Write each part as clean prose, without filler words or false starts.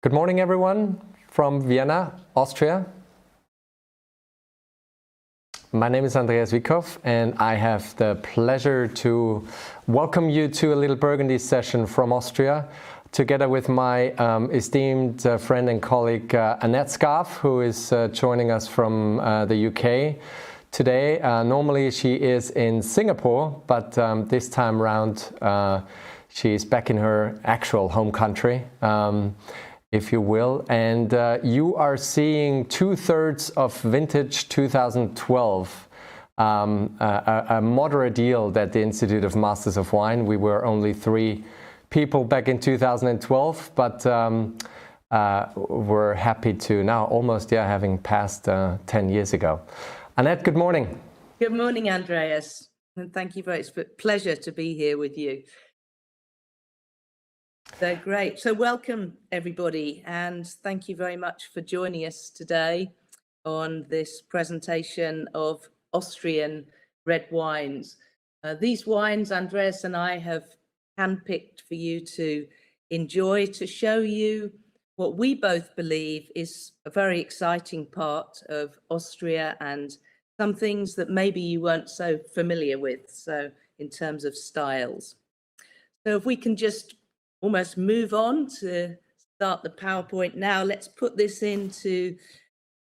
Good morning, everyone, from Vienna, Austria. My name is Andreas Wickhoff, and I have the pleasure to welcome you to a little Burgundy session from Austria, together with my esteemed friend and colleague Annette Scarf, who is joining us from the UK today. Normally she is in Singapore, but this time around she's back in her actual home country, if you will, and you are seeing 2/3 of vintage 2012, a moderate yield at the Institute of Masters of Wine. We were only 3 people back in 2012, but we're happy to now, almost having passed 10 years ago. Annette, good morning. Good morning, Andreas, and thank you very much. It's a pleasure to be here with you. So great. So welcome, everybody, and thank you very much for joining us today on this presentation of Austrian red wines. These wines, Andreas and I have handpicked for you to enjoy, to show you what we both believe is a very exciting part of Austria and some things that maybe you weren't so familiar with, so in terms of styles. So if we can just almost move on to start the PowerPoint now. Let's put this into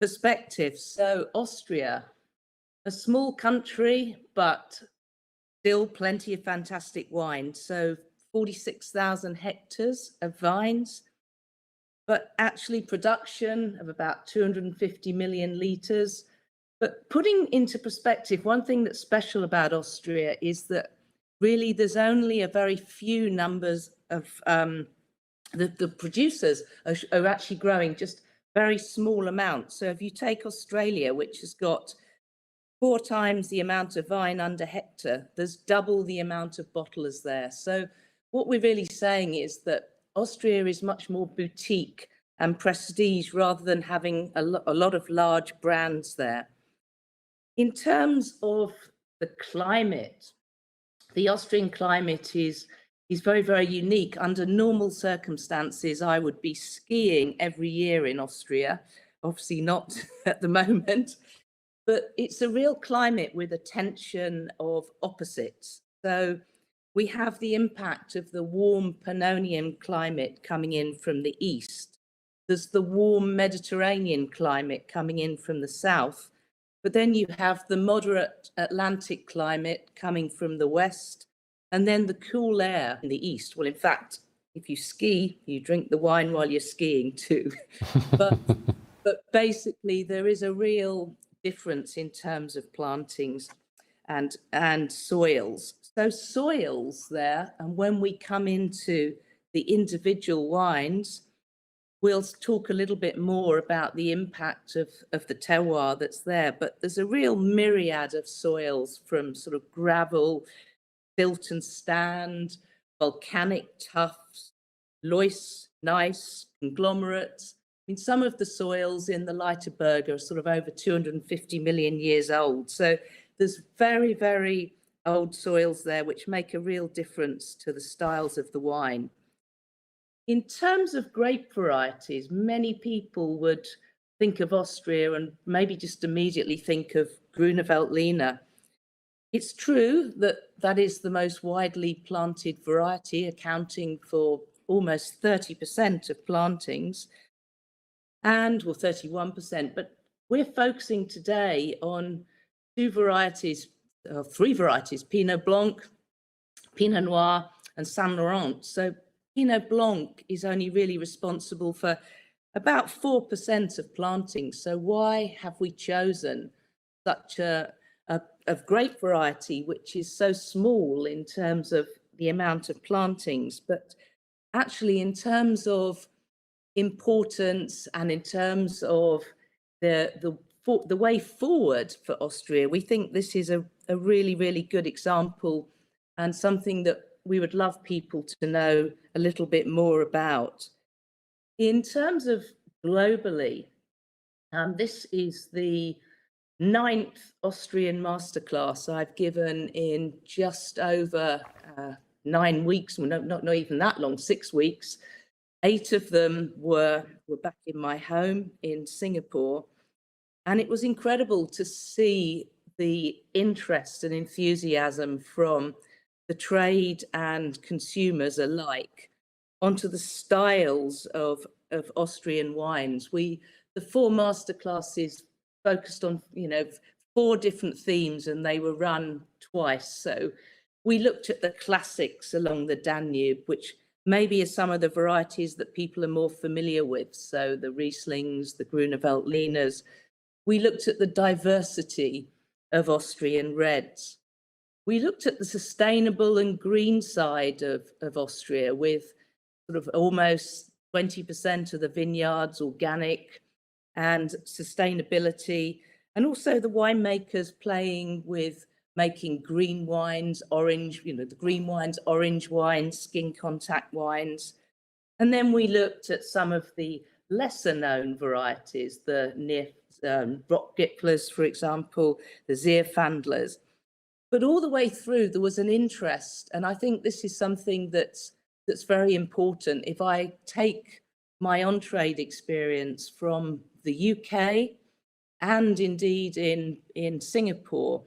perspective. So Austria, a small country, but still plenty of fantastic wine. So 46,000 hectares of vines, but actually production of about 250 million litres. But putting into perspective, one thing that's special about Austria is that really there's only a very few numbers of the producers are actually growing just very small amounts. So if you take Australia, which has got 4 times the amount of vine under hectare, there's double the amount of bottlers there. So what we're really saying is that Austria is much more boutique and prestige rather than having a lot of large brands there. In terms of the climate, the Austrian climate is very, very unique. Under normal circumstances, I would be skiing every year in Austria, obviously not at the moment, but it's a real climate with a tension of opposites. So we have the impact of the warm Pannonian climate coming in from the east. There's the warm Mediterranean climate coming in from the south, but then you have the moderate Atlantic climate coming from the west, and then the cool air in the east. Well, in fact, if you ski, you drink the wine while you're skiing too. but basically, there is a real difference in terms of plantings and soils. So soils there, and when we come into the individual wines, we'll talk a little bit more about the impact of the terroir that's there, but there's a real myriad of soils, from sort of gravel, silt and stand, volcanic tuffs, loess, gneiss, conglomerates. I mean, some of the soils in the Leiterberg are sort of over 250 million years old. So there's very, very old soils there, which make a real difference to the styles of the wine. In terms of grape varieties, many people would think of Austria and maybe just immediately think of Grüne Veltliner. It's true that that is the most widely planted variety, accounting for almost 30% of plantings, and well, 31%. But we're focusing today on 3 varieties, Pinot Blanc, Pinot Noir, and Saint Laurent. So Pinot Blanc is only really responsible for about 4% of plantings. So why have we chosen such a grape variety, which is so small in terms of the amount of plantings, but actually in terms of importance and in terms of the way forward for Austria? We think this is a really, really good example and something that we would love people to know a little bit more about. In terms of globally, this is the 9th Austrian Masterclass I've given in just over 9 weeks, well, not even that long, 6 weeks. 8 of them were back in my home in Singapore. And it was incredible to see the interest and enthusiasm from the trade and consumers alike onto the styles of Austrian wines. The 4 masterclasses focused on, 4 different themes, and they were run twice. So we looked at the classics along the Danube, which maybe are some of the varieties that people are more familiar with. So the Rieslings, the Grüne Veltliners. We looked at the diversity of Austrian reds. We looked at the sustainable and green side of Austria, with sort of almost 20% of the vineyards organic and sustainability, and also the winemakers playing with making green wines, orange, the green wines, orange wines, skin contact wines. And then we looked at some of the lesser known varieties, the Rotgipflers, for example, the Zierfandlers. But all the way through, there was an interest. And I think this is something that's very important. If I take my on-trade experience from the UK and indeed in Singapore,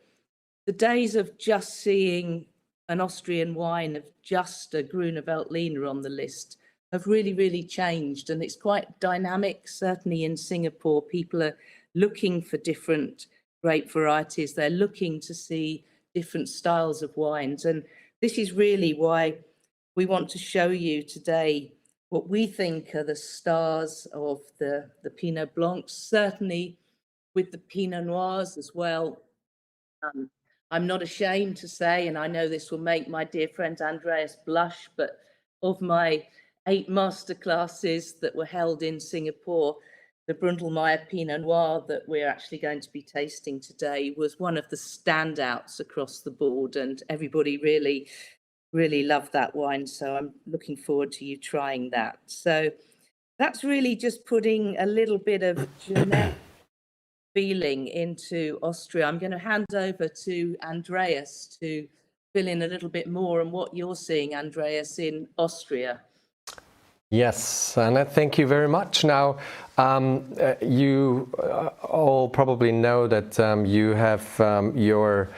the days of just seeing an Austrian wine, of just a Grüne Veltliner on the list, have really, really changed. And it's quite dynamic. Certainly in Singapore, people are looking for different grape varieties. They're looking to see different styles of wines. And this is really why we want to show you today what we think are the stars of the Pinot Blancs, certainly with the Pinot Noirs as well. I'm not ashamed to say, and I know this will make my dear friend Andreas blush, but of my 8 masterclasses that were held in Singapore, the Brundelmeyer Pinot Noir that we're actually going to be tasting today was one of the standouts across the board, and everybody really, really loved that wine. So I'm looking forward to you trying that. So that's really just putting a little bit of generic feeling into Austria. I'm going to hand over to Andreas to fill in a little bit more on what you're seeing, Andreas, in Austria. Yes, and thank you very much. Now, you all probably know that you have your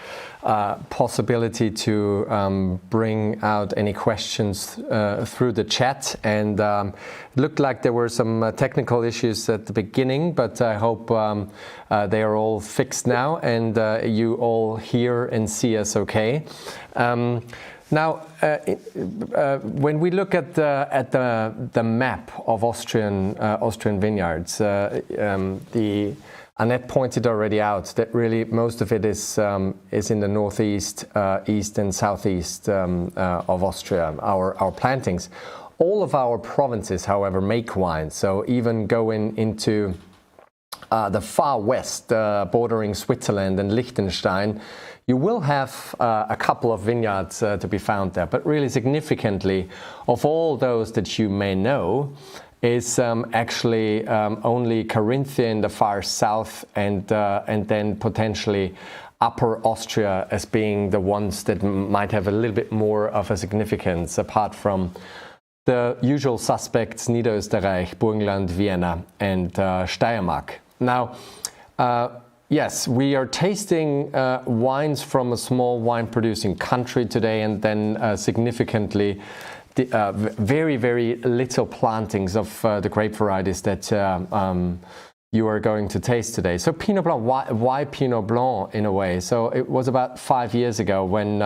possibility to bring out any questions through the chat, and it looked like there were some technical issues at the beginning, but I hope they are all fixed now, and you all hear and see us okay. Now, when we look at the map of Austrian vineyards, Annette pointed already out that really most of it is in the northeast, east, and southeast of Austria. Our plantings, all of our provinces, however, make wine. So even going into the far west, bordering Switzerland and Liechtenstein, you will have a couple of vineyards to be found there, but really significantly, of all those that you may know, is actually only Carinthia in the far south, and then potentially Upper Austria as being the ones that might have a little bit more of a significance, apart from the usual suspects: Niederösterreich, Burgenland, Vienna, and Steiermark. Now, yes, we are tasting wines from a small wine-producing country today, and then significantly very, very little plantings of the grape varieties that you are going to taste today. So Pinot Blanc, why Pinot Blanc in a way? So it was about 5 years ago when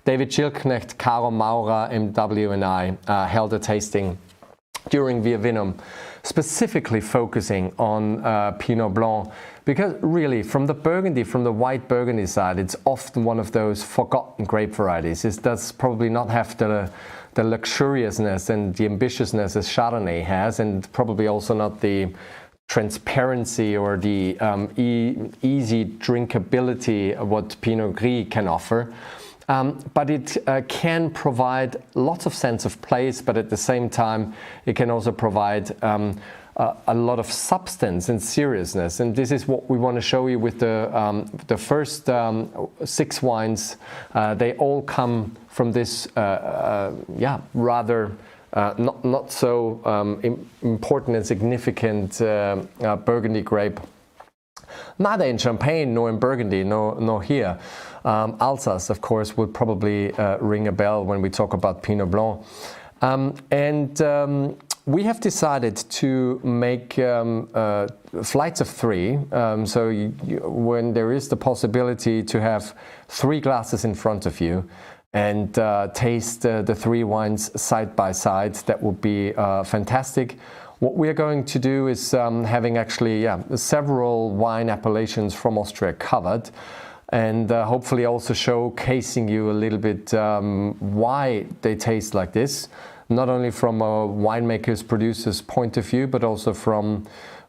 David Schilknecht, Caro Maurer, IMW, and I held a tasting during Via Vinum, specifically focusing on Pinot Blanc, because really from the Burgundy, from the white Burgundy side, it's often one of those forgotten grape varieties. It does probably not have the luxuriousness and the ambitiousness as Chardonnay has, and probably also not the transparency or the easy drinkability of what Pinot Gris can offer. But it can provide lots of sense of place, but at the same time, it can also provide a lot of substance and seriousness. And this is what we want to show you with the first 6 wines. They all come from this rather not so important and significant Burgundy grape. Neither in Champagne nor in Burgundy, nor here. Alsace, of course, would probably ring a bell when we talk about Pinot Blanc. We have decided to make flights of 3. So when there is the possibility to have 3 glasses in front of you and taste the 3 wines side by side, that would be fantastic. What we are going to do is having actually several wine appellations from Austria covered, and hopefully also showcasing you a little bit why they taste like this, not only from a winemaker's, producer's point of view, but also from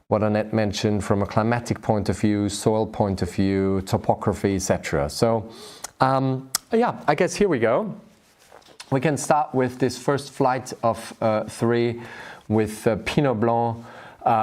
what Annette mentioned, from a climatic point of view, soil point of view, topography, etc. So I guess here we go. We can start with this first flight of 3 with Pinot Blanc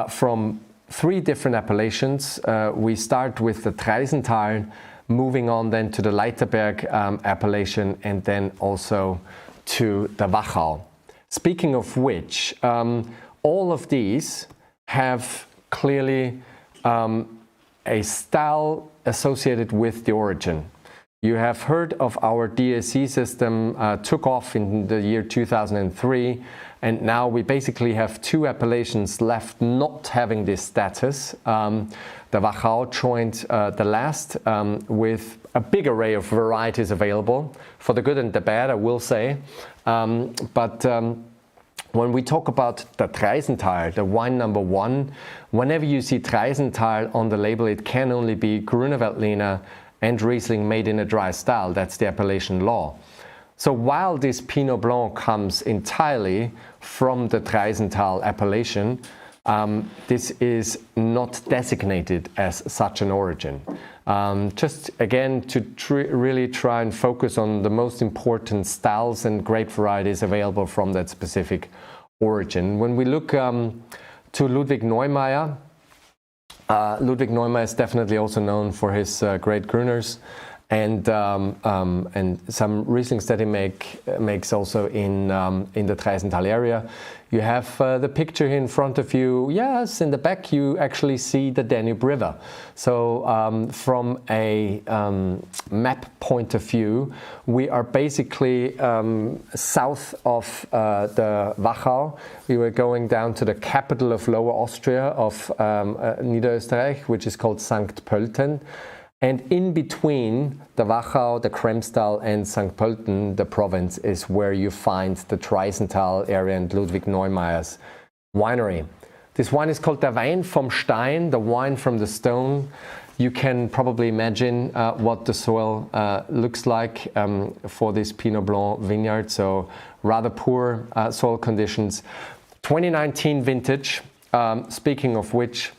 from 3 different appellations. We start with the Treisental, moving on then to the Leiterberg appellation, and then also to the Wachau. Speaking of which, all of these have clearly a style associated with the origin. You have heard of our DSC system, took off in the year 2003, and now we basically have 2 appellations left not having this status. The Wachau joined the last with a big array of varieties available, for the good and the bad, I will say. When we talk about the Treisental, the wine number 1, whenever you see Treisental on the label, it can only be Grüne Veltliner and Riesling made in a dry style. That's the appellation law. So while this Pinot Blanc comes entirely from the Treisental appellation, this is not designated as such an origin. Just again to really try and focus on the most important styles and grape varieties available from that specific origin. When we look to Ludwig Neumeier, Ludwig Neumeier is definitely also known for his great Grüners, and some Rieslings that he makes also in the Treisental area. You have the picture here in front of you. Yes, in the back you actually see the Danube River. So from a map point of view, we are basically south of the Wachau. We were going down to the capital of Lower Austria, of Niederösterreich, which is called St. Pölten. And in between the Wachau, the Kremstal, and St. Pölten, the province, is where you find the Treisental area and Ludwig Neumeier's winery. This wine is called der Wein vom Stein, the wine from the stone. You can probably imagine what the soil looks like for this Pinot Blanc vineyard. So rather poor soil conditions. 2019 vintage, speaking of which,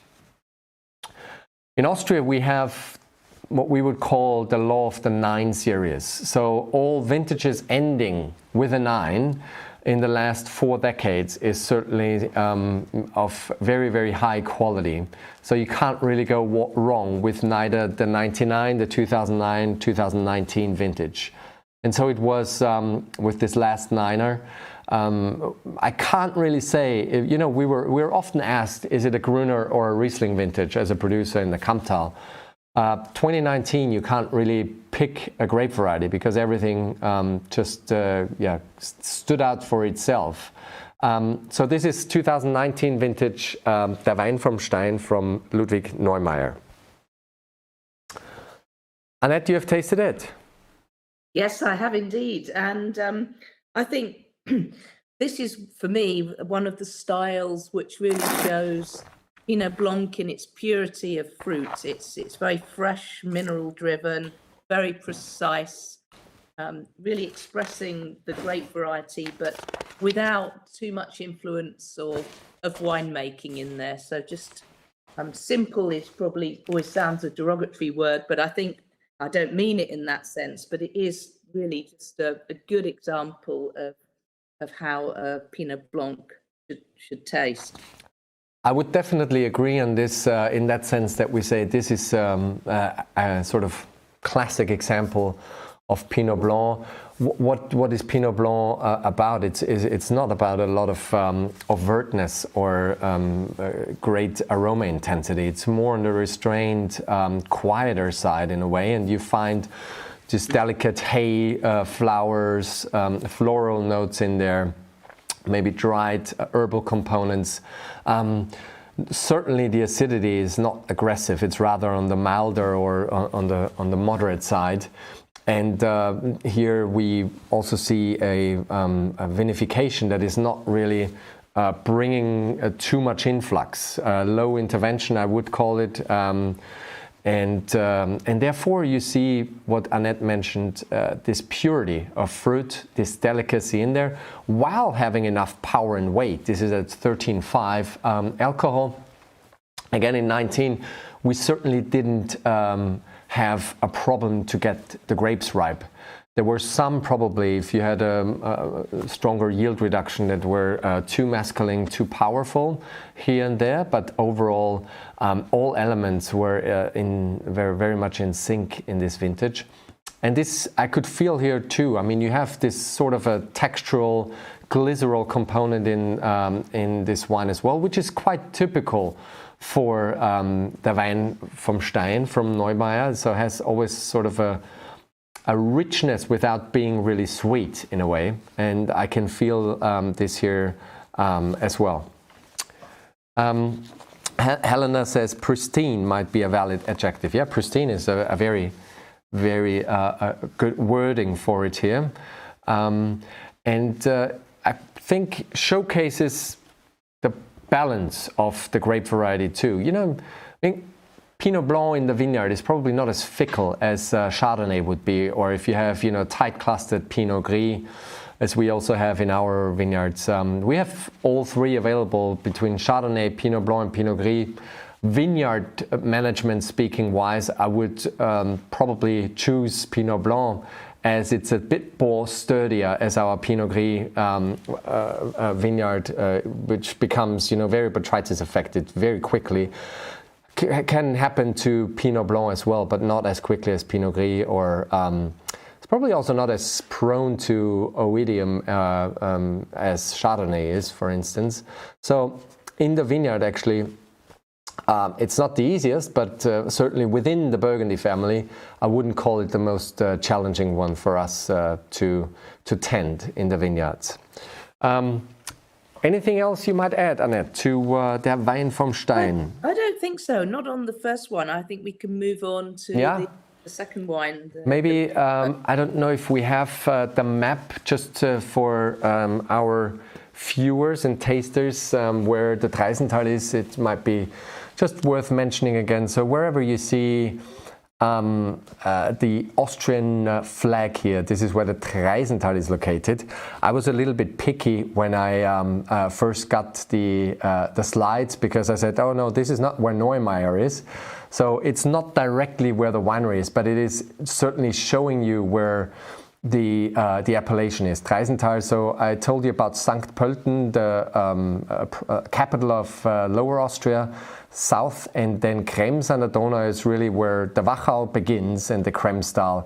in Austria we have what we would call the law of the 9 series. So all vintages ending with a 9 in the last 4 decades is certainly of very, very high quality. So you can't really go wrong with neither the 99, the 2009, 2019 vintage. And so it was with this last 9er. I can't really say, we were often asked, is it a Gruner or a Riesling vintage as a producer in the Kamptal? 2019, you can't really pick a grape variety because everything just stood out for itself. So this is 2019 vintage, Der Wein vom Stein from Ludwig Neumeier. Annette, you have tasted it? Yes, I have indeed. And I think this is, for me, one of the styles which really shows Pinot Blanc in its purity of fruit. It's very fresh, mineral driven, very precise, really expressing the grape variety, but without too much influence of winemaking in there. So just simple is probably always sounds a derogatory word, but I think I don't mean it in that sense, but it is really just a good example of how a Pinot Blanc should taste. I would definitely agree on this in that sense that we say this is a sort of classic example of Pinot Blanc. what is Pinot Blanc about? It's not about a lot of overtness or great aroma intensity. It's more on the restrained, quieter side in a way, and you find just delicate hay, flowers, floral notes in there, maybe dried herbal components. Certainly the acidity is not aggressive. It's rather on the milder or on the moderate side. And here we also see a vinification that is not really bringing too much influx, low intervention I would call it, and therefore you see what Annette mentioned, this purity of fruit, this delicacy in there, while having enough power and weight. This is at 13.5 alcohol. Again, in 19, we certainly didn't have a problem to get the grapes ripe. There were some probably, if you had a stronger yield reduction, that were too masculine, too powerful here and there, but overall all elements were very, very much in sync in this vintage. And this I could feel here too. I mean, you have this sort of a textural, glycerol component in this wine as well, which is quite typical for the Wein vom Stein from Neumeier. So it has always sort of a richness without being really sweet in a way, and I can feel this here as well. Helena says pristine might be a valid adjective. Yeah, pristine is a very, very good wording for it here, and I think showcases the balance of the grape variety too. You know, I think Pinot Blanc in the vineyard is probably not as fickle as Chardonnay would be, or if you have, you know, tight clustered Pinot Gris, as we also have in our vineyards. We have all three available between Chardonnay, Pinot Blanc, and Pinot Gris. Vineyard management speaking wise, I would probably choose Pinot Blanc, as it's a bit more sturdier as our Pinot Gris vineyard, which becomes, you know, very botrytis affected very quickly. Can happen to Pinot Blanc as well, but not as quickly as Pinot Gris, or it's probably also not as prone to oidium as Chardonnay is, for instance. So in the vineyard, actually, it's not the easiest, but certainly within the Burgundy family, I wouldn't call it the most challenging one for us to tend in the vineyards. Anything else you might add, Annette, to Der Wein vom Stein? I don't think so. Not on the first one. I think we can move on to the second wine. Maybe, I don't know if we have the map just for our viewers and tasters where the Dreisenthal is. It might be just worth mentioning again. So wherever you see the Austrian flag here, this is where the Dreisenthal is located. I was a little bit picky when I first got the slides, because I said, oh no, this is not where Neumeier is. So it's not directly where the winery is, but it is certainly showing you where the appellation is, Dreisenthal. So I told you about St. Pölten, the capital of Lower Austria, south, and then Krems an der Donau is really where the Wachau begins and the Kremstal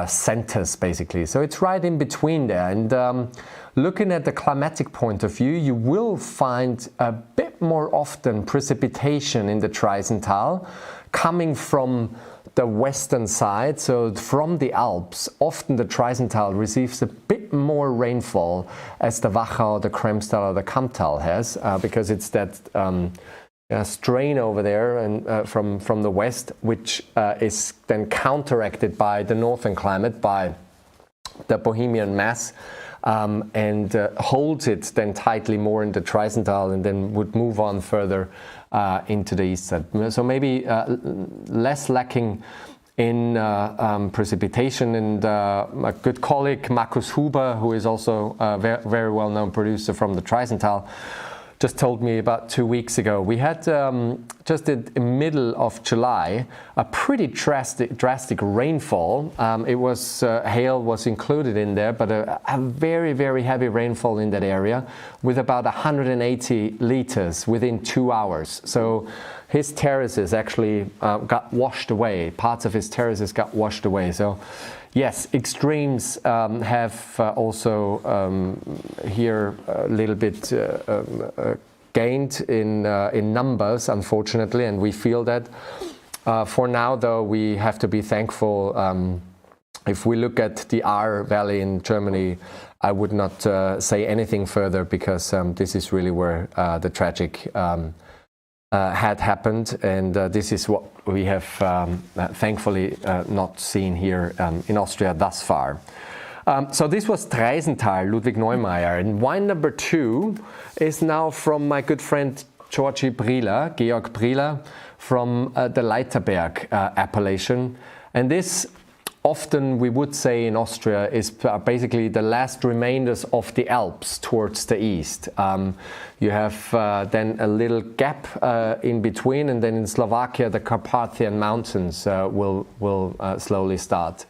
centers, basically. So it's right in between there. And looking at the climatic point of view, you will find a bit more often precipitation in the Dreisenthal coming from the western side, so from the Alps. Often the Dreisenthal receives a bit more rainfall as the Wachau, the Kremstal, or the Kammtal has, because it's that strain over there and from the west, which is then counteracted by the northern climate, by the Bohemian mass, and holds it then tightly more in the Dreisenthal, and then would move on further into the east side. So maybe less lacking in precipitation. And a good colleague, Markus Huber, who is also a very well-known producer from the Dreisenthal, just told me about 2 weeks ago. We had just in the middle of July, a pretty drastic rainfall. It was hail was included in there, but a very, very heavy rainfall in that area with about 180 liters within 2 hours. So his terraces actually got washed away. Parts of his terraces got washed away. So yes, extremes have also here a little bit gained in numbers, unfortunately, and we feel that. For now, though, we have to be thankful. If we look at the Ahr Valley in Germany, I would not say anything further, because this is really where the tragic had happened, and this is what we have thankfully not seen here in Austria thus far. So this was Treisenthal, Ludwig Neumeier, and wine number 2 is now from my good friend Georg Brieler, from the Leiterberg appellation, and this often we would say in Austria is basically the last remainders of the Alps towards the east. You have then a little gap in between, and then in Slovakia the Carpathian Mountains will slowly start.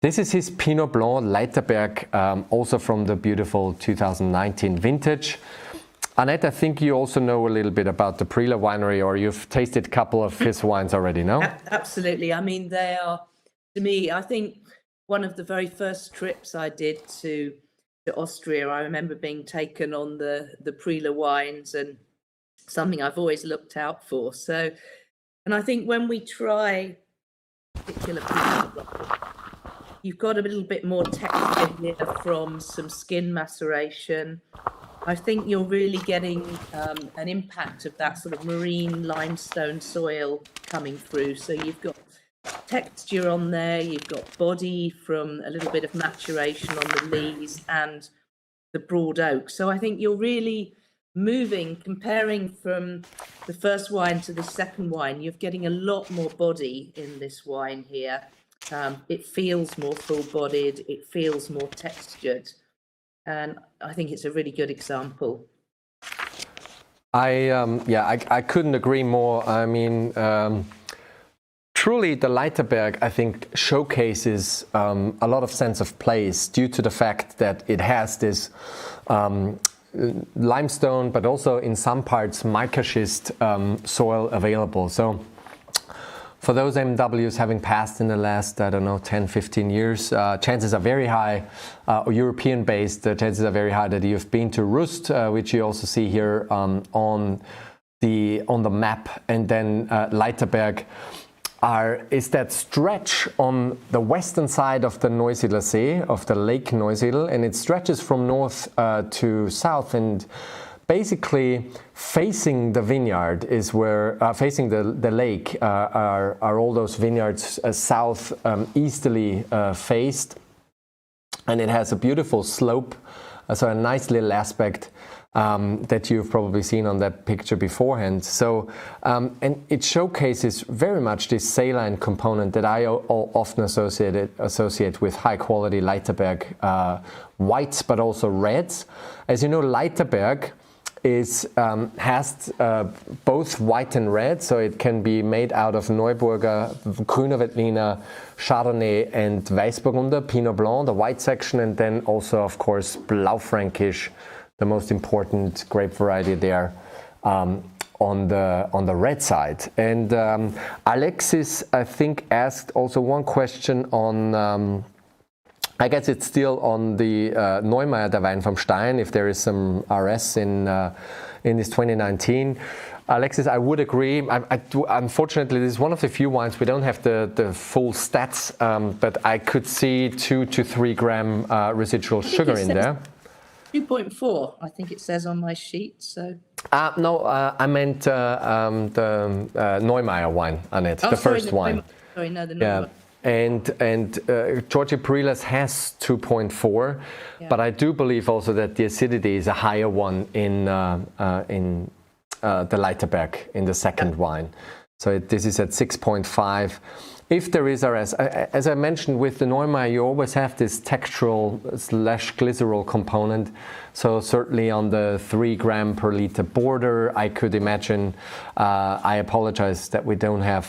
This is his Pinot Blanc Leiterberg, also from the beautiful 2019 vintage. Annette, I think you also know a little bit about the Brieler winery, or you've tasted a couple of his wines already, no? Absolutely. I mean, they are, to me, I think one of the very first trips I did to Austria, I remember being taken on the Brieler wines, and something I've always looked out for. So, and I think when we try particular Pinot Blanc, you've got a little bit more texture here from some skin maceration. I think you're really getting an impact of that sort of marine limestone soil coming through. So you've got texture on there, you've got body from a little bit of maturation on the lees and the broad oak. So I think you're really moving, comparing from the first wine to the second wine, you're getting a lot more body in this wine here. It feels more full-bodied, it feels more textured, and I think it's a really good example. I couldn't agree more. I mean, truly the Leiterberg, I think, showcases a lot of sense of place due to the fact that it has this limestone, but also in some parts mica schist soil available. So for those IMWs having passed in the last, I don't know, 10, 15 years, chances are very high, European-based, chances are very high that you've been to Rust, which you also see here on the map, and then Leiterberg is that stretch on the western side of the Neusiedler See, of the Lake Neusiedl, and it stretches from north to south, and basically facing the vineyard is where, facing the lake are all those vineyards south easterly faced, and it has a beautiful slope, so a nice little aspect that you've probably seen on that picture beforehand. So, and it showcases very much this saline component that I often associate with high quality Leiterberg whites, but also reds. As you know, Leiterberg has both white and red, so it can be made out of Neuburger, Grüner Veltliner, Chardonnay and Weißburgunder, Pinot Blanc, the white section, and then also, of course, Blaufränkisch, the most important grape variety there on the red side. And Alexis, I think, asked also one question on, I guess it's still on the Neumeier, der Wein vom Stein, if there is some RS in this 2019. Alexis, I would agree. Unfortunately, this is one of the few wines we don't have the full stats, but I could see 2 to 3 gram residual sugar in there. 2.4, I think it says on my sheet. So no, I meant the Neumeier wine, Annette, the first wine. Sorry, no, the Neumeier. And Georg Brieler has 2.4, but I do believe also that the acidity is a higher one in the Leiterberg in the second wine. So this is at 6.5. if there is RS, as I mentioned with the Neumeier, you always have this textural / glycerol component. So certainly on the 3 gram per liter border, I could imagine. I apologize that we don't have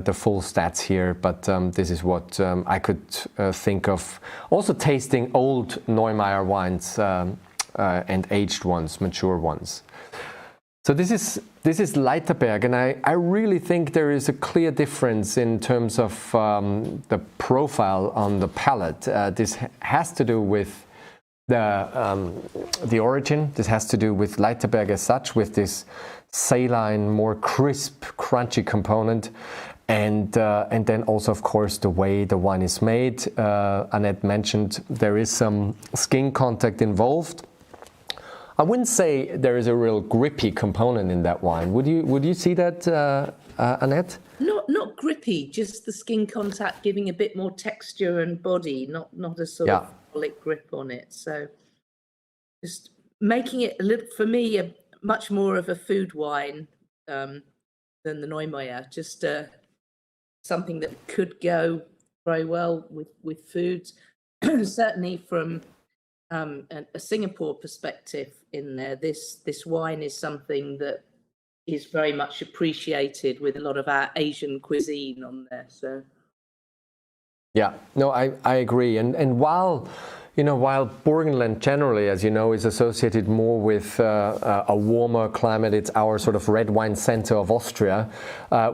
the full stats here, but this is what I could think of. Also tasting old Neumeier wines and aged ones, mature ones. So this is Leiterberg, and I really think there is a clear difference in terms of the profile on the palate. This has to do with the origin. This has to do with Leiterberg as such, with this saline, more crisp, crunchy component, and then also, of course, the way the wine is made. Annette mentioned there is some skin contact involved. I wouldn't say there is a real grippy component in that wine. Would you see that, Annette? Not grippy, just the skin contact giving a bit more texture and body, not a sort of solid grip on it. So just making it a little, for me, a much more of a food wine than the Neumeier. Just something that could go very well with foods. Certainly from a Singapore perspective in there, this wine is something that is very much appreciated with a lot of our Asian cuisine on there. So yeah, no, I agree. And while Burgenland generally, as you know, is associated more with a warmer climate, it's our sort of red wine center of Austria,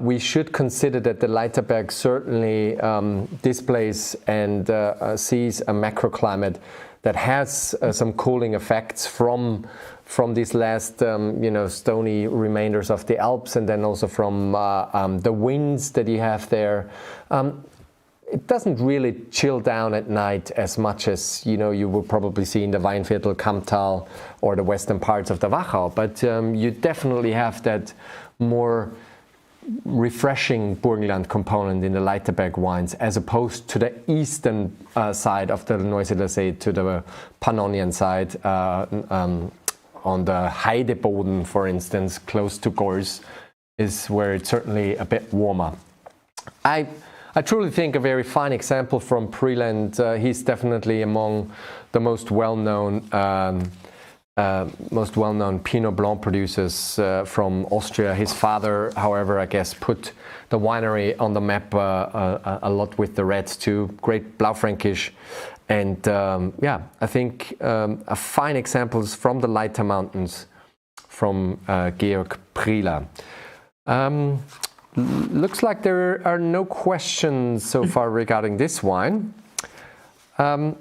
we should consider that the Leiterberg certainly displays and sees a macroclimate that has some cooling effects from these last stony remainders of the Alps, and then also from the winds that you have there. It doesn't really chill down at night as much as you will probably see in the Weinviertel, Kammtal, or the western parts of the Wachau, but you definitely have that more refreshing Burgenland component in the Leiterberg wines, as opposed to the eastern side of the Neusiedler See, to the Pannonian side, on the Heideboden, for instance, close to Gors, is where it's certainly a bit warmer. I truly think a very fine example from Prieland. He's definitely among the most well-known Pinot Blanc producers from Austria. His father, however, I guess, put the winery on the map a lot with the reds too. Great Blaufränkisch. And I think a fine examples from the Leiter Mountains from Georg Prieler. Looks like there are no questions so far regarding this wine. I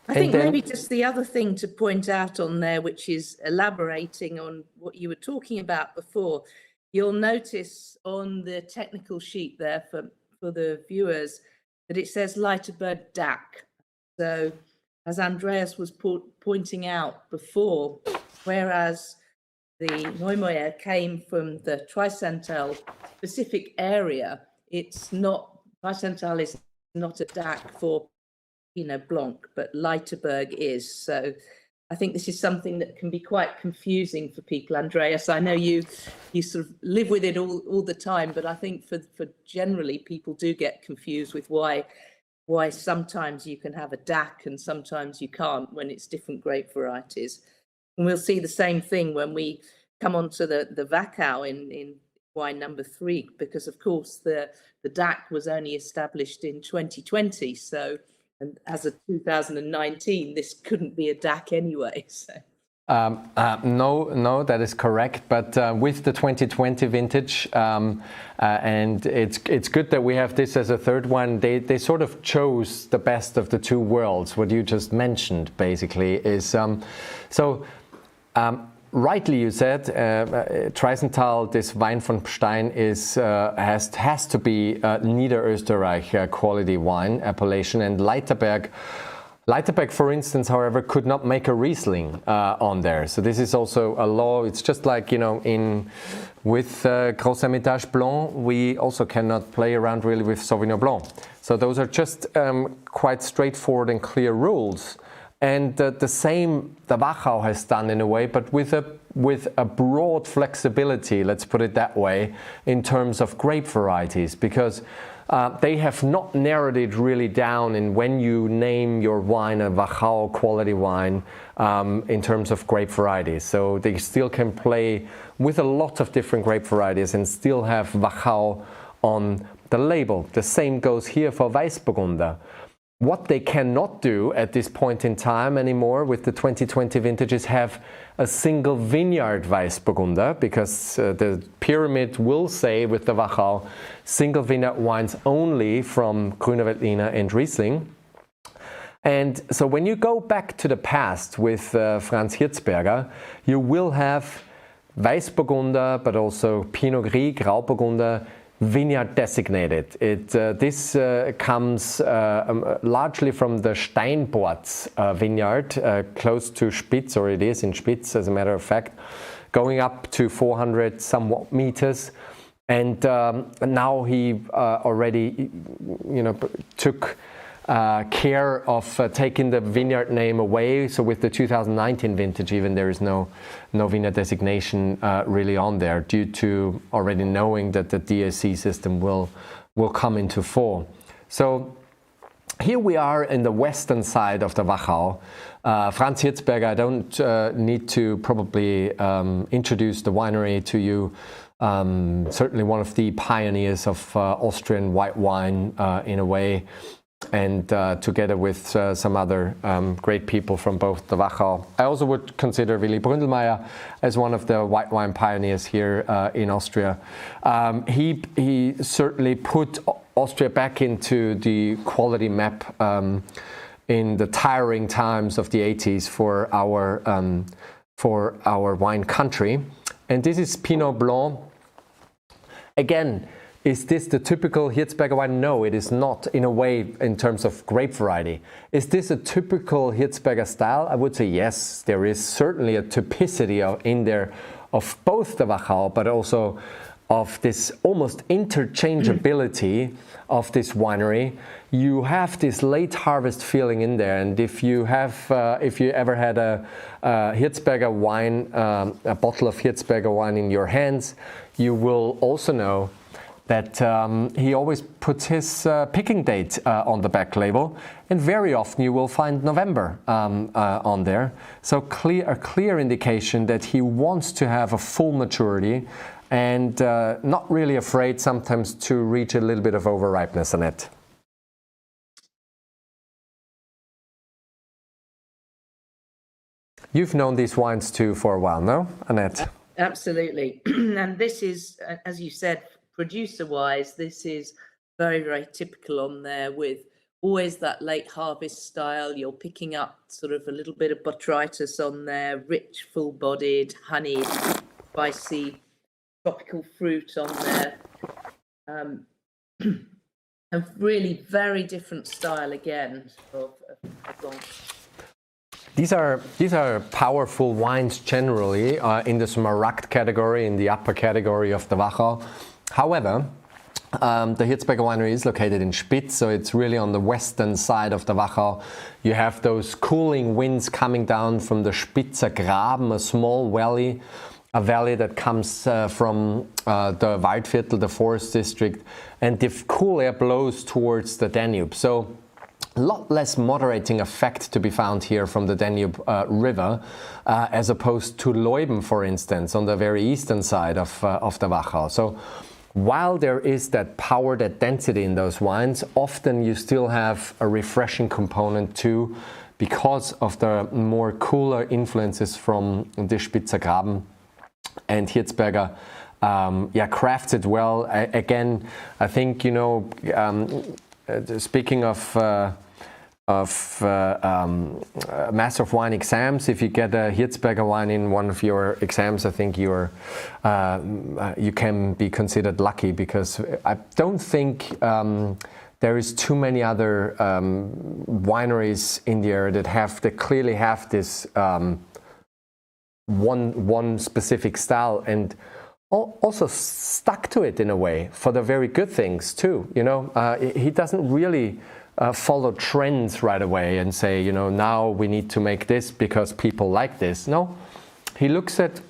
think maybe just the other thing to point out on there, which is elaborating on what you were talking about before, you'll notice on the technical sheet there for the viewers that it says Leiterberg DAC. So as Andreas was pointing out before, whereas the Neumeier came from the Tricental specific area, Tricental is not a DAC for Pinot Blanc, but Leiterberg is. So I think this is something that can be quite confusing for people. Andreas, I know you sort of live with it all the time, but I think for generally people do get confused with why sometimes you can have a DAC and sometimes you can't when it's different grape varieties. And we'll see the same thing when we come on to the Wachau in wine number 3, because of course the DAC was only established in 2020. So, and as of 2019, this couldn't be a DAC anyway. So. No, that is correct. But with the 2020 vintage, and it's good that we have this as a third one. They sort of chose the best of the two worlds. What you just mentioned, basically, is rightly you said, Tricental, this Wein von Stein has to be Niederösterreich quality wine appellation, and Leiterberg, for instance, however, could not make a Riesling on there. So this is also a law. It's just like, with Gros Hermitage Blanc, we also cannot play around really with Sauvignon Blanc. So those are just quite straightforward and clear rules. And the same the Wachau has done in a way, but with a with a broad flexibility, let's put it that way, in terms of grape varieties, because they have not narrowed it really down in when you name your wine a Wachau quality wine in terms of grape varieties. So they still can play with a lot of different grape varieties and still have Wachau on the label. The same goes here for Weißburgunder. What they cannot do at this point in time anymore with the 2020 vintage is have a single vineyard Weißburgunder, because the pyramid will say with the Wachau single vineyard wines only from Grüner Veltliner and Riesling. And so when you go back to the past with Franz Hirzberger, you will have Weißburgunder, but also Pinot Gris, Grauburgunder, vineyard designated. This comes largely from the Steinborz vineyard, close to Spitz, or it is in Spitz as a matter of fact, going up to 400 somewhat meters. And now he already, took care of taking the vineyard name away. So with the 2019 vintage, even there is no vineyard designation really on there, due to already knowing that the DSC system will come into full. So here we are in the western side of the Wachau. Franz Hirzberger, I don't need to probably introduce the winery to you. Certainly one of the pioneers of Austrian white wine in a way. And together with some other great people from both the Wachau. I also would consider Willy Bründelmeier as one of the white wine pioneers here in Austria. He certainly put Austria back into the quality map in the tiring times of the 80s for our wine country. And this is Pinot Blanc. Again, is this the typical Hirzberger wine? No, it is not, in a way, in terms of grape variety. Is this a typical Hirzberger style? I would say yes. There is certainly a typicity in there of both the Wachau, but also of this almost interchangeability of this winery. You have this late harvest feeling in there, and if you ever had a Hirzberger wine, a bottle of Hirzberger wine in your hands, you will also know that he always puts his picking date on the back label, and very often you will find November on there. So a clear indication that he wants to have a full maturity and not really afraid sometimes to reach a little bit of overripeness on it. You've known these wines too for a while, no, Annette? Absolutely. And this is, as you said, producer-wise, this is very, very typical on there, with always that late harvest style. You're picking up sort of a little bit of botrytis on there, rich, full-bodied, honeyed, spicy, tropical fruit on there. A really very different style again of Blanc. These are powerful wines generally in the Smaragd category, in the upper category of the Wachau. However, the Hirzberger winery is located in Spitz, so it's really on the western side of the Wachau. You have those cooling winds coming down from the Spitzer Graben, a small valley, a valley that comes from the Waldviertel, the forest district, and the cool air blows towards the Danube. So a lot less moderating effect to be found here from the Danube River, as opposed to Leuben, for instance, on the very eastern side of the Wachau. So while there is that power, that density in those wines, often you still have a refreshing component too, because of the more cooler influences from the Spitzer Graben. And Hirzberger crafts it well. Again, I think, speaking of Master of Wine exams, if you get a Hirzberger wine in one of your exams, I think you can be considered lucky, because I don't think there is too many other wineries in the area that clearly have this one specific style, and also stuck to it in a way for the very good things too. He doesn't really follow trends right away and say, now we need to make this because people like this. No, he looks at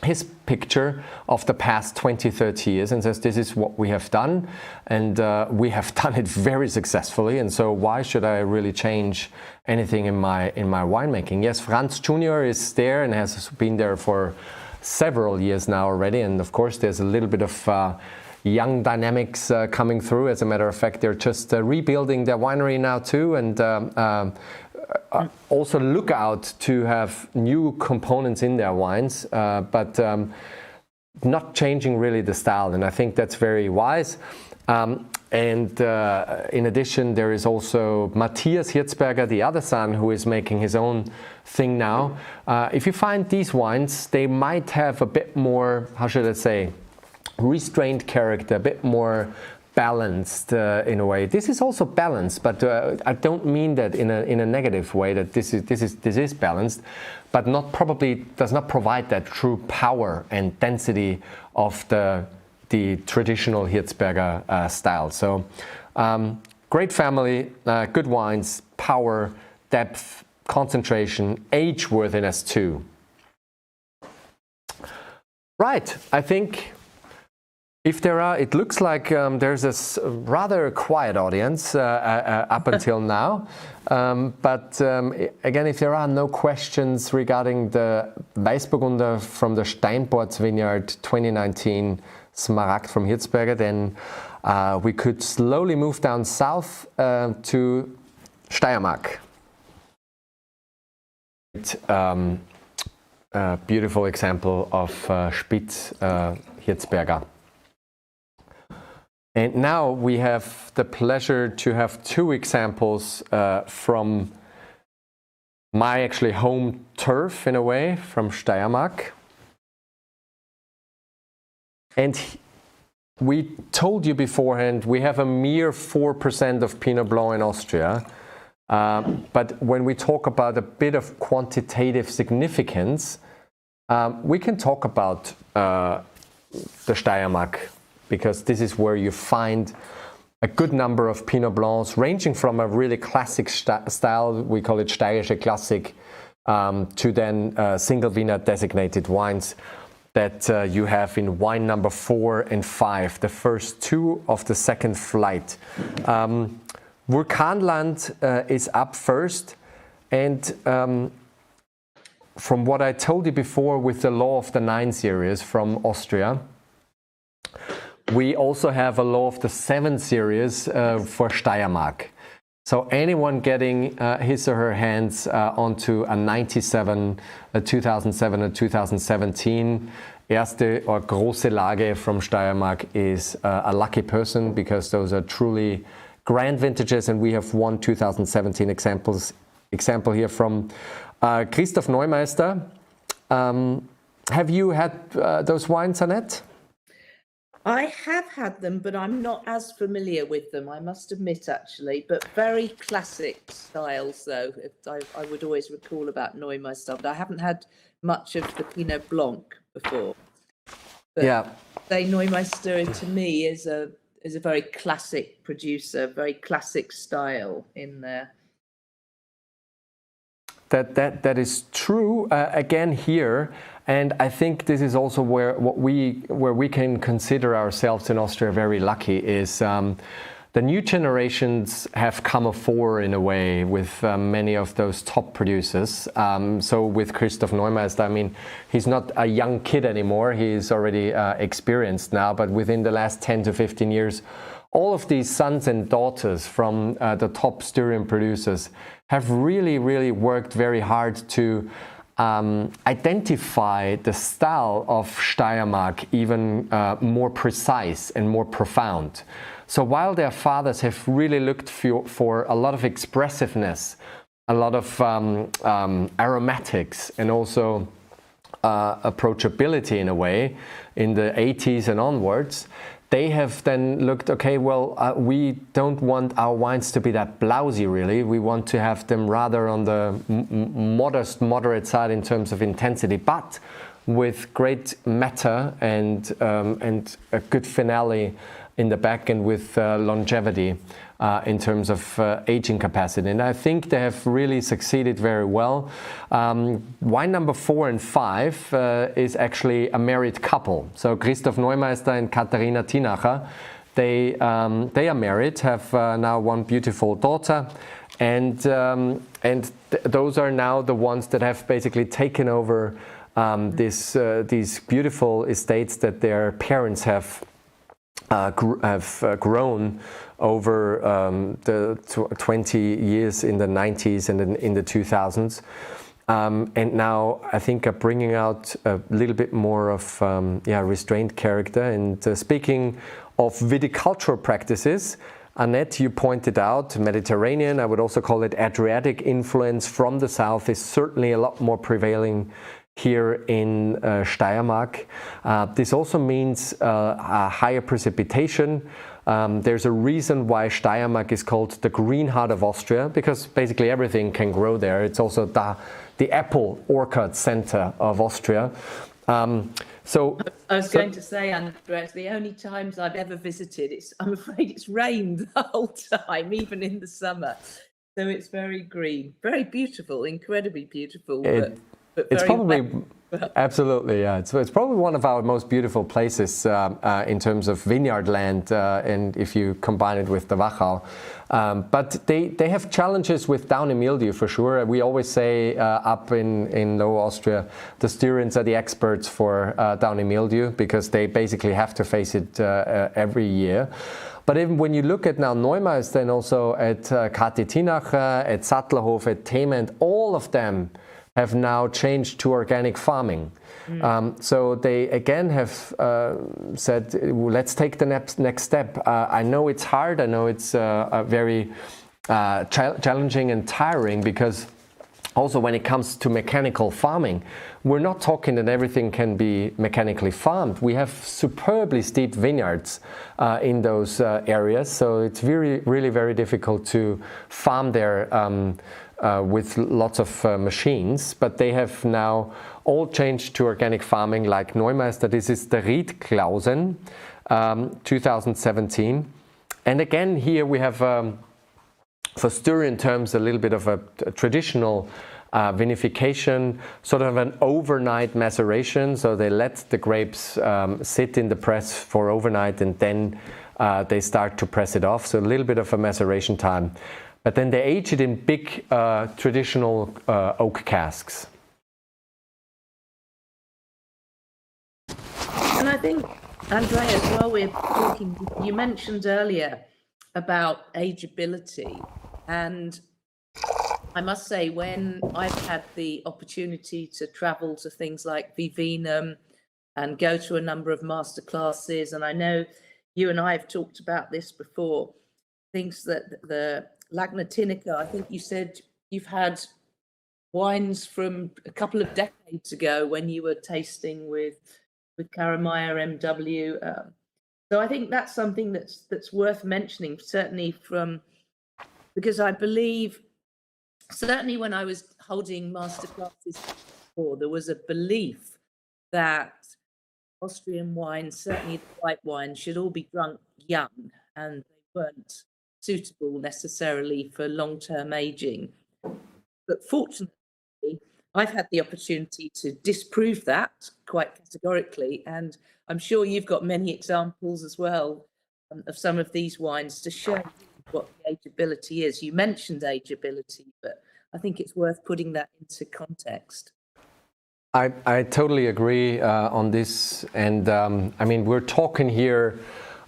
his picture of the past 20, 30 years and says, this is what we have done, and we have done it very successfully, and so why should I really change anything in my winemaking? Yes, Franz Junior is there and has been there for several years now already, and of course there's a little bit of young dynamics coming through. As a matter of fact, they're just rebuilding their winery now too, and also look out to have new components in their wines, but not changing really the style, and I think that's very wise. And in addition, there is also Matthias Hirzberger, the other son, who is making his own thing now. If you find these wines, they might have a bit more, how should I say, restrained character, a bit more balanced in a way. This is also balanced, but I don't mean that in a negative way, that this is balanced, but probably does not provide that true power and density of the traditional Hirzberger style. So great family, good wines, power, depth, concentration, age worthiness too. Right, I think if there are, it looks like there's a rather quiet audience up until now. But again, if there are no questions regarding the Weißburgunder from the Steinports Vineyard 2019 Smaragd from Hirzberger, then we could slowly move down south to Steiermark. Beautiful example of Spitz Hirzberger. And now we have the pleasure to have two examples from my actually home turf in a way, from Steiermark. And we told you beforehand, we have a mere 4% of Pinot Blanc in Austria. But when we talk about a bit of quantitative significance, we can talk about the Steiermark, because this is where you find a good number of Pinot Blancs, ranging from a really classic style, we call it Steirische Klassik, to then single vineyard designated wines that you have in wine number 4 and 5, the first two of the second flight. Vulkanland is up first, and from what I told you before with the Law of the 9 series from Austria, we also have a Law of the 7 series for Steiermark. So anyone getting his or her hands onto a 97, a 2007, a 2017 Erste or Große Lage from Steiermark is a lucky person, because those are truly grand vintages, and we have one 2017 example here from Christoph Neumeister. Have you had those wines, Annette? I have had them, but I'm not as familiar with them, I must admit, actually. But very classic styles, though. I would always recall about Neumeister, but I haven't had much of the Pinot Blanc before. But yeah, Neumeister to me is a very classic producer, very classic style in there. That is true again here, and I think this is also where we can consider ourselves in Austria very lucky, is the new generations have come afore in a way with many of those top producers. So with Christoph Neumeister, I mean, he's not a young kid anymore, he's already experienced now, but within the last 10 to 15 years, all of these sons and daughters from the top Styrian producers have really, really worked very hard to identify the style of Steiermark even more precise and more profound. So while their fathers have really looked for a lot of expressiveness, a lot of aromatics, and also approachability in a way in the 80s and onwards, they have then looked, okay, well, we don't want our wines to be that blousy, really. We want to have them rather on the moderate side in terms of intensity, but with great meta and a good finale in the back end with longevity in terms of aging capacity. And I think they have really succeeded very well. Wine number 4 and 5 is actually a married couple. So Christoph Neumeister and Katharina Tinacher, they are married, have now one beautiful daughter. And those are now the ones that have basically taken over these beautiful estates that their parents have grown over the 20 years in the 90s and in the 2000s. And now I think are bringing out a little bit more of restrained character. And speaking of viticultural practices, Annette, you pointed out Mediterranean, I would also call it Adriatic influence from the south is certainly a lot more prevailing here in Steiermark. This also means a higher precipitation. There's a reason why Steiermark is called the green heart of Austria, because basically everything can grow there. It's also the apple orchard center of Austria. I was going to say, Andreas, the only times I've ever visited, I'm afraid it's rained the whole time, even in the summer. So it's very green, very beautiful, incredibly beautiful. But it's probably absolutely, yeah. It's probably one of our most beautiful places in terms of vineyard land, and if you combine it with the Wachau. But they have challenges with downy mildew for sure. We always say up in Lower Austria, the Styrians are the experts for downy mildew because they basically have to face it every year. But even when you look at now Neumeister and also at Kati Tinacher, at Sattlerhof, at Thement, all of them have now changed to organic farming. So they again have said, let's take the next step. I know it's hard, I know it's very challenging and tiring, because also when it comes to mechanical farming, we're not talking that everything can be mechanically farmed. We have superbly steep vineyards in those areas, so it's really very difficult to farm there with lots of machines, but they have now all changed to organic farming like Neumeister. This is the Riedklausen 2017. And again, here we have, for Styrian terms, a little bit of a traditional vinification, sort of an overnight maceration. So they let the grapes sit in the press for overnight, and then they start to press it off. So a little bit of a maceration time. But then they age it in big traditional oak casks. And I think, Andreas, while we're talking, you mentioned earlier about ageability. And I must say, when I've had the opportunity to travel to things like Vivinum and go to a number of masterclasses, and I know you and I have talked about this before, things that the Lagnatica, I think you said you've had wines from a couple of decades ago when you were tasting with Karameyer IMW. So I think that's something that's worth mentioning, certainly because I believe, certainly when I was holding masterclasses before, there was a belief that Austrian wines, certainly the white wines, should all be drunk young, and they weren't suitable necessarily for long-term aging. But fortunately, I've had the opportunity to disprove that quite categorically, and I'm sure you've got many examples as well of some of these wines to show what the ageability is. You mentioned ageability, but I think it's worth putting that into context. I totally agree on this, and I mean, we're talking here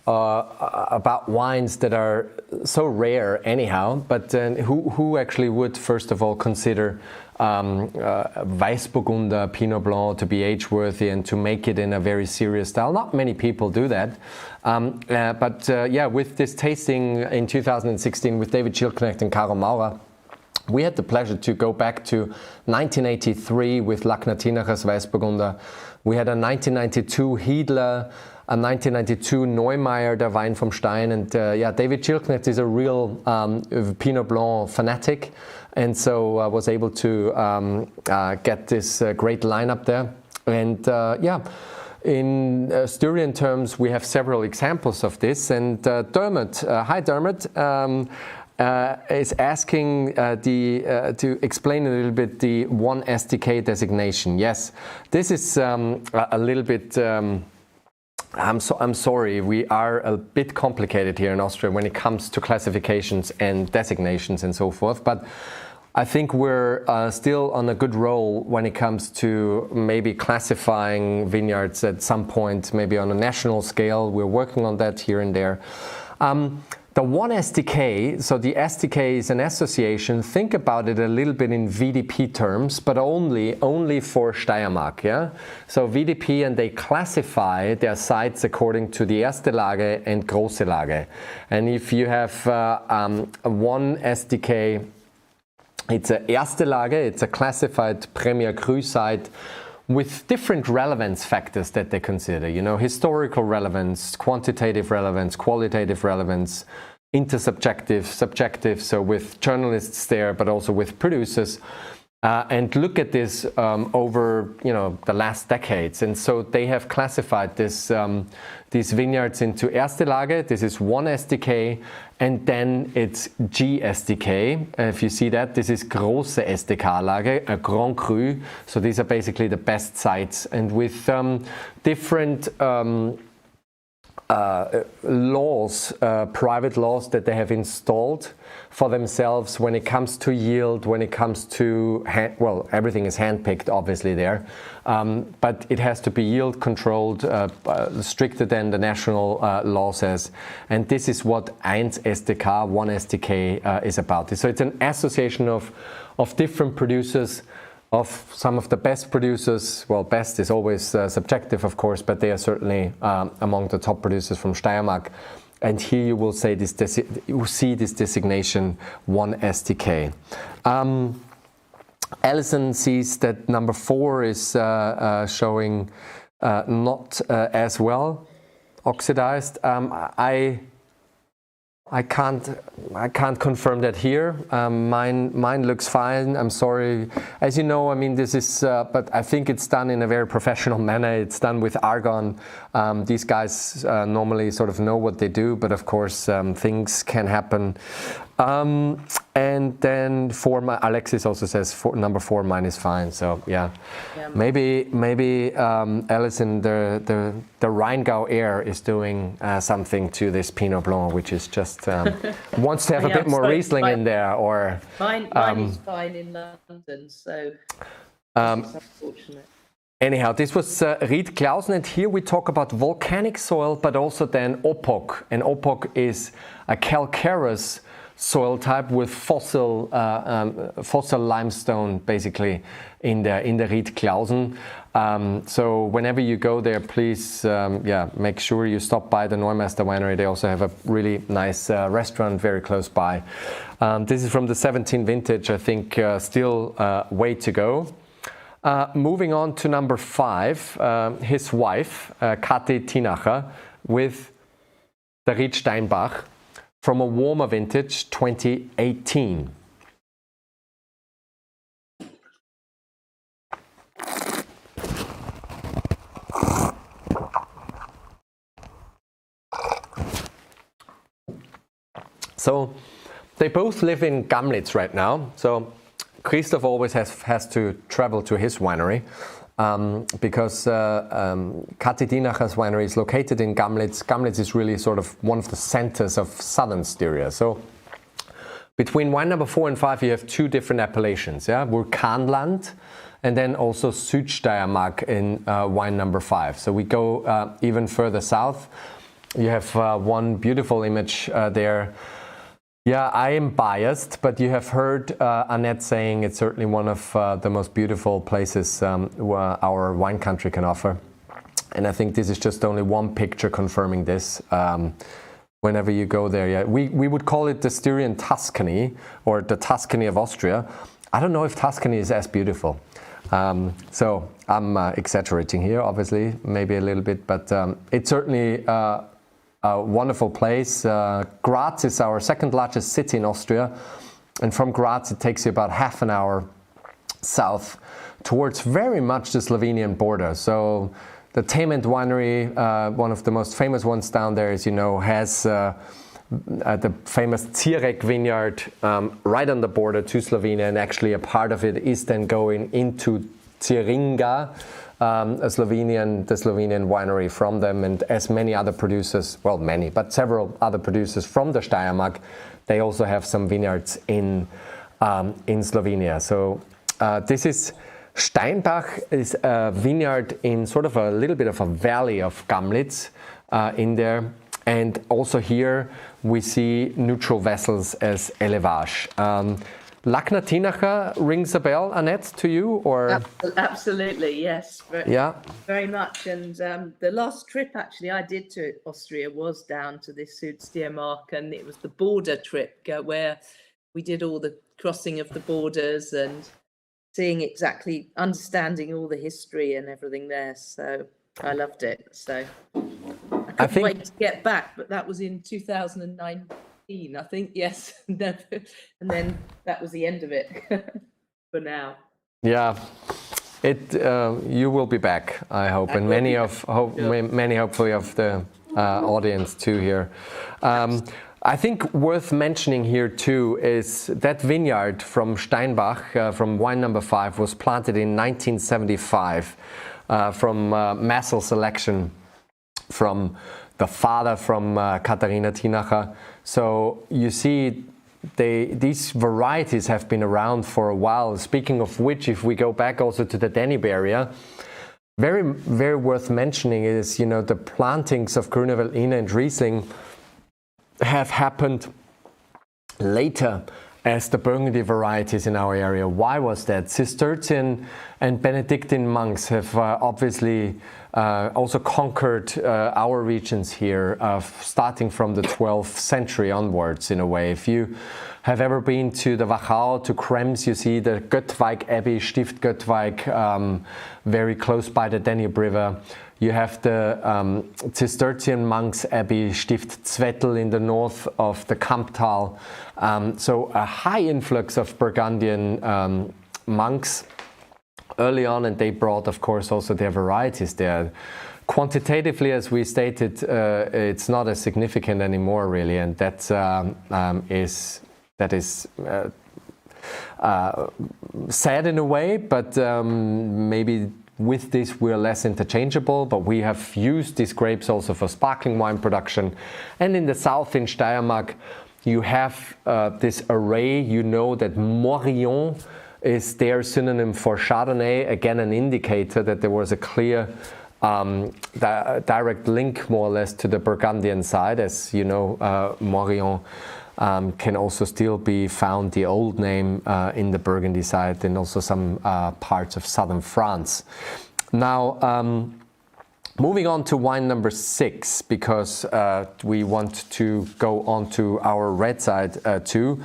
about wines that are so rare anyhow, but who actually would first of all consider Weißburgunder Pinot Blanc to be age-worthy and to make it in a very serious style? Not many people do that, but yeah, with this tasting in 2016 with David Schildknecht and Caro Maurer, we had the pleasure to go back to 1983 with Lagna-Tinacher's Weißburgunder. We had a 1992 Hiedler, a 1992 Neumeier, der Wein vom Stein, and yeah, David Schildknecht is a real Pinot Blanc fanatic, and so was able to get this great lineup there. And yeah, in Styrian terms, we have several examples of this. And Dermot, hi Dermot, is asking to explain a little bit the 1 SDK designation. Yes, this is a little bit. I'm sorry, we are a bit complicated here in Austria when it comes to classifications and designations and so forth, but I think we're still on a good roll when it comes to maybe classifying vineyards at some point, maybe on a national scale. We're working on that here and there. The 1 SDK, so the SDK is an association. Think about it a little bit in VDP terms, but only for Steiermark. Yeah. So VDP, and they classify their sites according to the Erste Lage and Große Lage. And if you have 1 SDK, it's a Erste Lage. It's a classified Premier Cru site with different relevance factors that they consider, you know, historical relevance, quantitative relevance, qualitative relevance, intersubjective, subjective, so with journalists there, but also with producers, and look at this over, you know, the last decades. And so they have classified this, these vineyards into Erste Lage. This is 1 SDK, and then it's GSDK. If you see that, this is Große SDK Lage, a Grand Cru. So these are basically the best sites, and with different laws, private laws that they have installed for themselves when it comes to yield, when it comes to, well, everything is handpicked obviously there, but it has to be yield controlled, stricter than the national law says. And this is what 1 SDK, 1 SDK is about. So it's an association of different producers, of some of the best producers. Well, best is always subjective, of course, but they are certainly among the top producers from Steiermark. And here you will say this, you see this designation 1 SDK. Alison sees that number 4 is showing not as well oxidized. I can't confirm that here. Mine looks fine. I'm sorry. As you know, I mean, this is, but I think it's done in a very professional manner. It's done with argon. These guys normally sort of know what they do, but of course things can happen. And then Alexis also says number 4, mine is fine. So yeah. Maybe Alison, the Rheingau air is doing something to this Pinot Blanc, which is just wants to have a bit more Riesling in there. Or mine is fine in London, so it's unfortunate. Anyhow, this was Ried Clausen, and here we talk about volcanic soil, but also then Opok. And Opok is a calcareous soil type with fossil limestone basically in the Ried Clausen. So whenever you go there, please make sure you stop by the Neumeister Winery. They also have a really nice restaurant very close by. This is from the 17 vintage. I think still way to go. Moving on to number 5, his wife Kathi Tinacher with the Ried Steinbach from a warmer vintage 2018. So they both live in Gamlitz right now. So Christoph always has to travel to his winery because Kathi Tinacher's winery is located in Gamlitz. Gamlitz is really sort of one of the centers of southern Styria. So between wine number 4 and 5, you have 2 different appellations. Yeah, Vulkanland, and then also Südsteiermark in wine number 5. So we go even further south. You have one beautiful image there. Yeah, I am biased, but you have heard Annette saying it's certainly one of the most beautiful places our wine country can offer. And I think this is just only one picture confirming this. Whenever you go there, yeah, we would call it the Styrian Tuscany, or the Tuscany of Austria. I don't know if Tuscany is as beautiful. So I'm exaggerating here, obviously, maybe a little bit, but it's certainly a wonderful place. Graz is our second largest city in Austria, and from Graz it takes you about half an hour south towards very much the Slovenian border. So the Tament winery, one of the most famous ones down there, as you know, has the famous Zirek vineyard right on the border to Slovenia, and actually a part of it is then going into Ziringa, the Slovenian winery from them, and as many other producers, well, many, but several other producers from the Steiermark, they also have some vineyards in Slovenia. So this is Steinbach, is a vineyard in sort of a little bit of a valley of Gamlitz in there, and also here we see neutral vessels as élevage. Lachner Tinacher rings a bell, Annette, to you, or? Absolutely, yes. Very much. And the last trip actually I did to Austria was down to this Südsteiermark, and it was the border trip where we did all the crossing of the borders and seeing exactly, understanding all the history and everything there. So I loved it. So I couldn't wait to get back, but that was in 2019. I think, yes. And then that was the end of it for now. Yeah, you will be back, I hope, and many hopefully of the audience too here. I think worth mentioning here too is that vineyard from Steinbach, from wine number 5, was planted in 1975 from Massel selection from the father from Katharina Tinacher. So you see, these varieties have been around for a while. Speaking of which, if we go back also to the Danube area, very, very worth mentioning is, you know, the plantings of Grüne Veltliner and Riesling have happened later as the Burgundy varieties in our area. Why was that? Cistercian and Benedictine monks have obviously also conquered our regions here, starting from the 12th century onwards, in a way. If you have ever been to the Wachau, to Krems, you see the Göttweig Abbey, Stift Göttweig, very close by the Danube River. You have the Cistercian monks Abbey, Stift Zwettl, in the north of the Kamptal. So a high influx of Burgundian monks early on, and they brought, of course, also their varieties there. Quantitatively, as we stated, it's not as significant anymore, really, and that is sad in a way, but maybe with this we're less interchangeable, but we have used these grapes also for sparkling wine production. And in the south, in Steiermark, you have this array. You know that Morillon is their synonym for Chardonnay, again an indicator that there was a clear direct link, more or less, to the Burgundian side. As you know, Morillon can also still be found, the old name, in the Burgundy side, and also some parts of southern France. Now, moving on to wine number 6, because we want to go on to our red side too.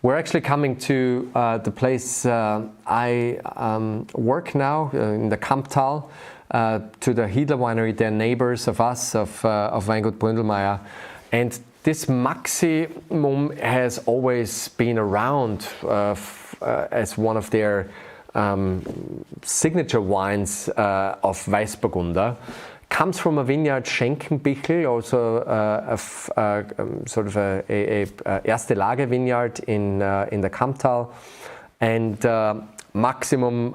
We're actually coming to the place I work now, in the Kamptal, to the Hiedler Winery. They're neighbors of us, of Weingut Bründelmeier. And this Maximum has always been around as one of their signature wines of Weißburgunder. Comes from a vineyard, Schenkenbichel, also sort of a Erste Lage vineyard in the Kamptal. And Maximum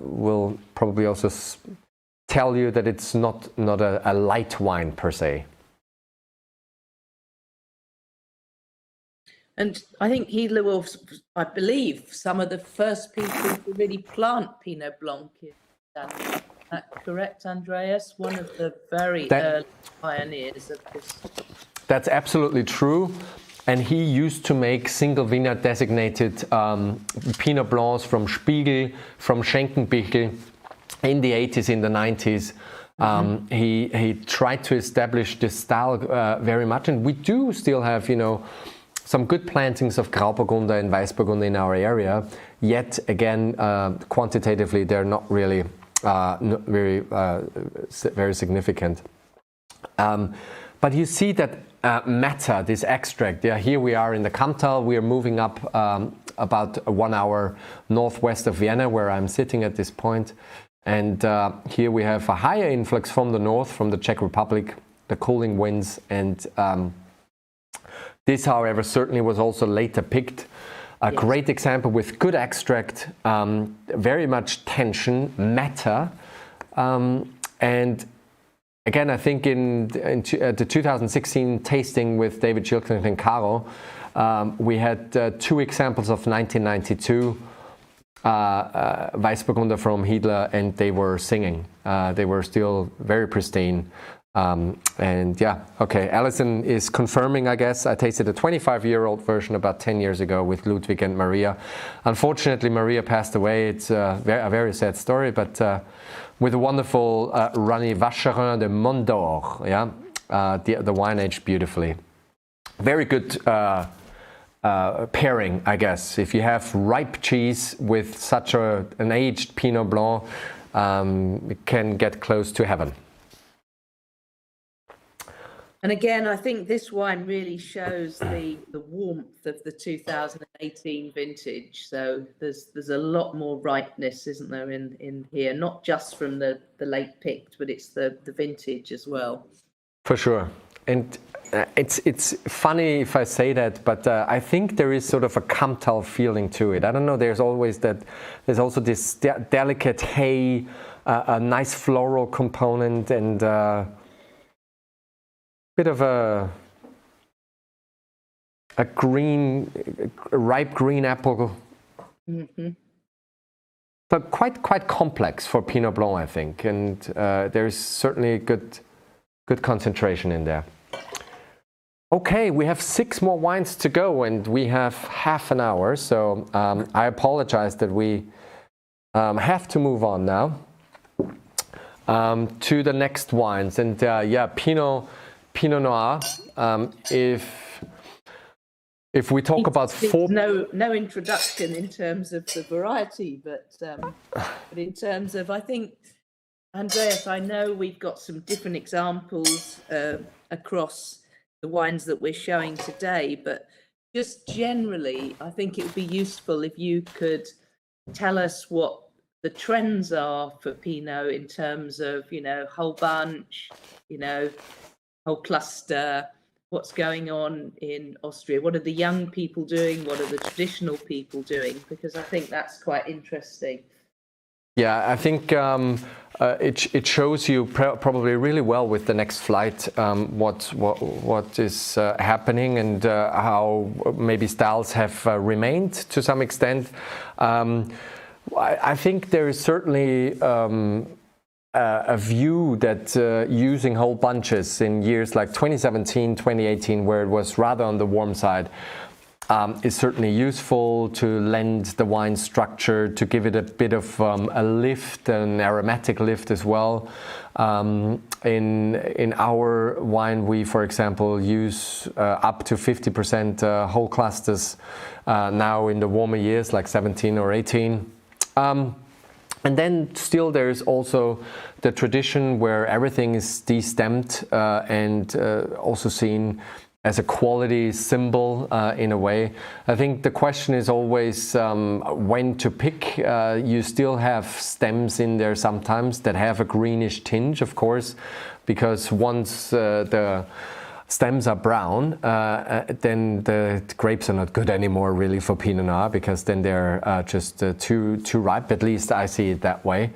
will probably also tell you that it's not a light wine per se. And I think Hiedler was, I believe, some of the first people to really plant Pinot Blanc in Denmark. Is that correct, Andreas? One of the very early pioneers of this. That's absolutely true. And he used to make single vineyard designated Pinot Blancs from Spiegel, from Schenkenbichel in the 80s, in the 90s. He tried to establish this style very much. And we do still have, you know, some good plantings of Grauburgunder and Weißburgunder in our area. Yet again, quantitatively, they're not really very significant. But you see that Meta, this extract, here we are in the Kamptal. We are moving up about 1 hour northwest of Vienna, where I'm sitting at this point. And here we have a higher influx from the north, from the Czech Republic, the cooling winds. And this, however, certainly was also later picked. A great example with good extract, very much tension, matter. And again, I think in the 2016 tasting with David Schilkling and Caro, we had 2 examples of 1992 Weißburgunder from Hiedler, and they were singing. They were still very pristine. And yeah, okay, Alison is confirming, I guess. I tasted a 25-year-old version about 10 years ago with Ludwig and Maria. Unfortunately, Maria passed away. It's a very sad story, but with a wonderful runny Vacherin de Mont d'Or, yeah, the wine aged beautifully. Very good pairing, I guess. If you have ripe cheese with such an aged Pinot Blanc, it can get close to heaven. And again, I think this wine really shows the warmth of the 2018 vintage. So there's a lot more ripeness, isn't there, in here? Not just from the late picked, but it's the vintage as well. For sure. And it's funny if I say that, but I think there is sort of a Kamtal feeling to it. I don't know. There's also this delicate hay, a nice floral component, and bit of a ripe green apple. Mm-hmm. But quite complex for Pinot Blanc, I think, and there's certainly good concentration in there. Okay, we have 6 more wines to go, and we have half an hour, so I apologize that we have to move on now to the next wines. And yeah, Pinot Noir. If we talk about 4, no introduction in terms of the variety, but in terms of, I think, Andreas, I know we've got some different examples across the wines that we're showing today, but just generally, I think it would be useful if you could tell us what the trends are for Pinot in terms of, whole bunch, whole cluster, what's going on in Austria? What are the young people doing? What are the traditional people doing? Because I think that's quite interesting. Yeah, I think it shows you probably really well with the next flight what is happening, and how maybe styles have remained to some extent. I think there is certainly a view that using whole bunches in years like 2017, 2018, where it was rather on the warm side, is certainly useful to lend the wine structure, to give it a bit of a lift, an aromatic lift as well. In our wine, we, for example, use up to 50% whole clusters now in the warmer years, like 17 or 18. And then still there's also the tradition where everything is destemmed and also seen as a quality symbol in a way. I think the question is always when to pick. You still have stems in there sometimes that have a greenish tinge, of course, because once the stems are brown, then the grapes are not good anymore really for Pinot Noir, because then they're just too ripe. At least I see it that way.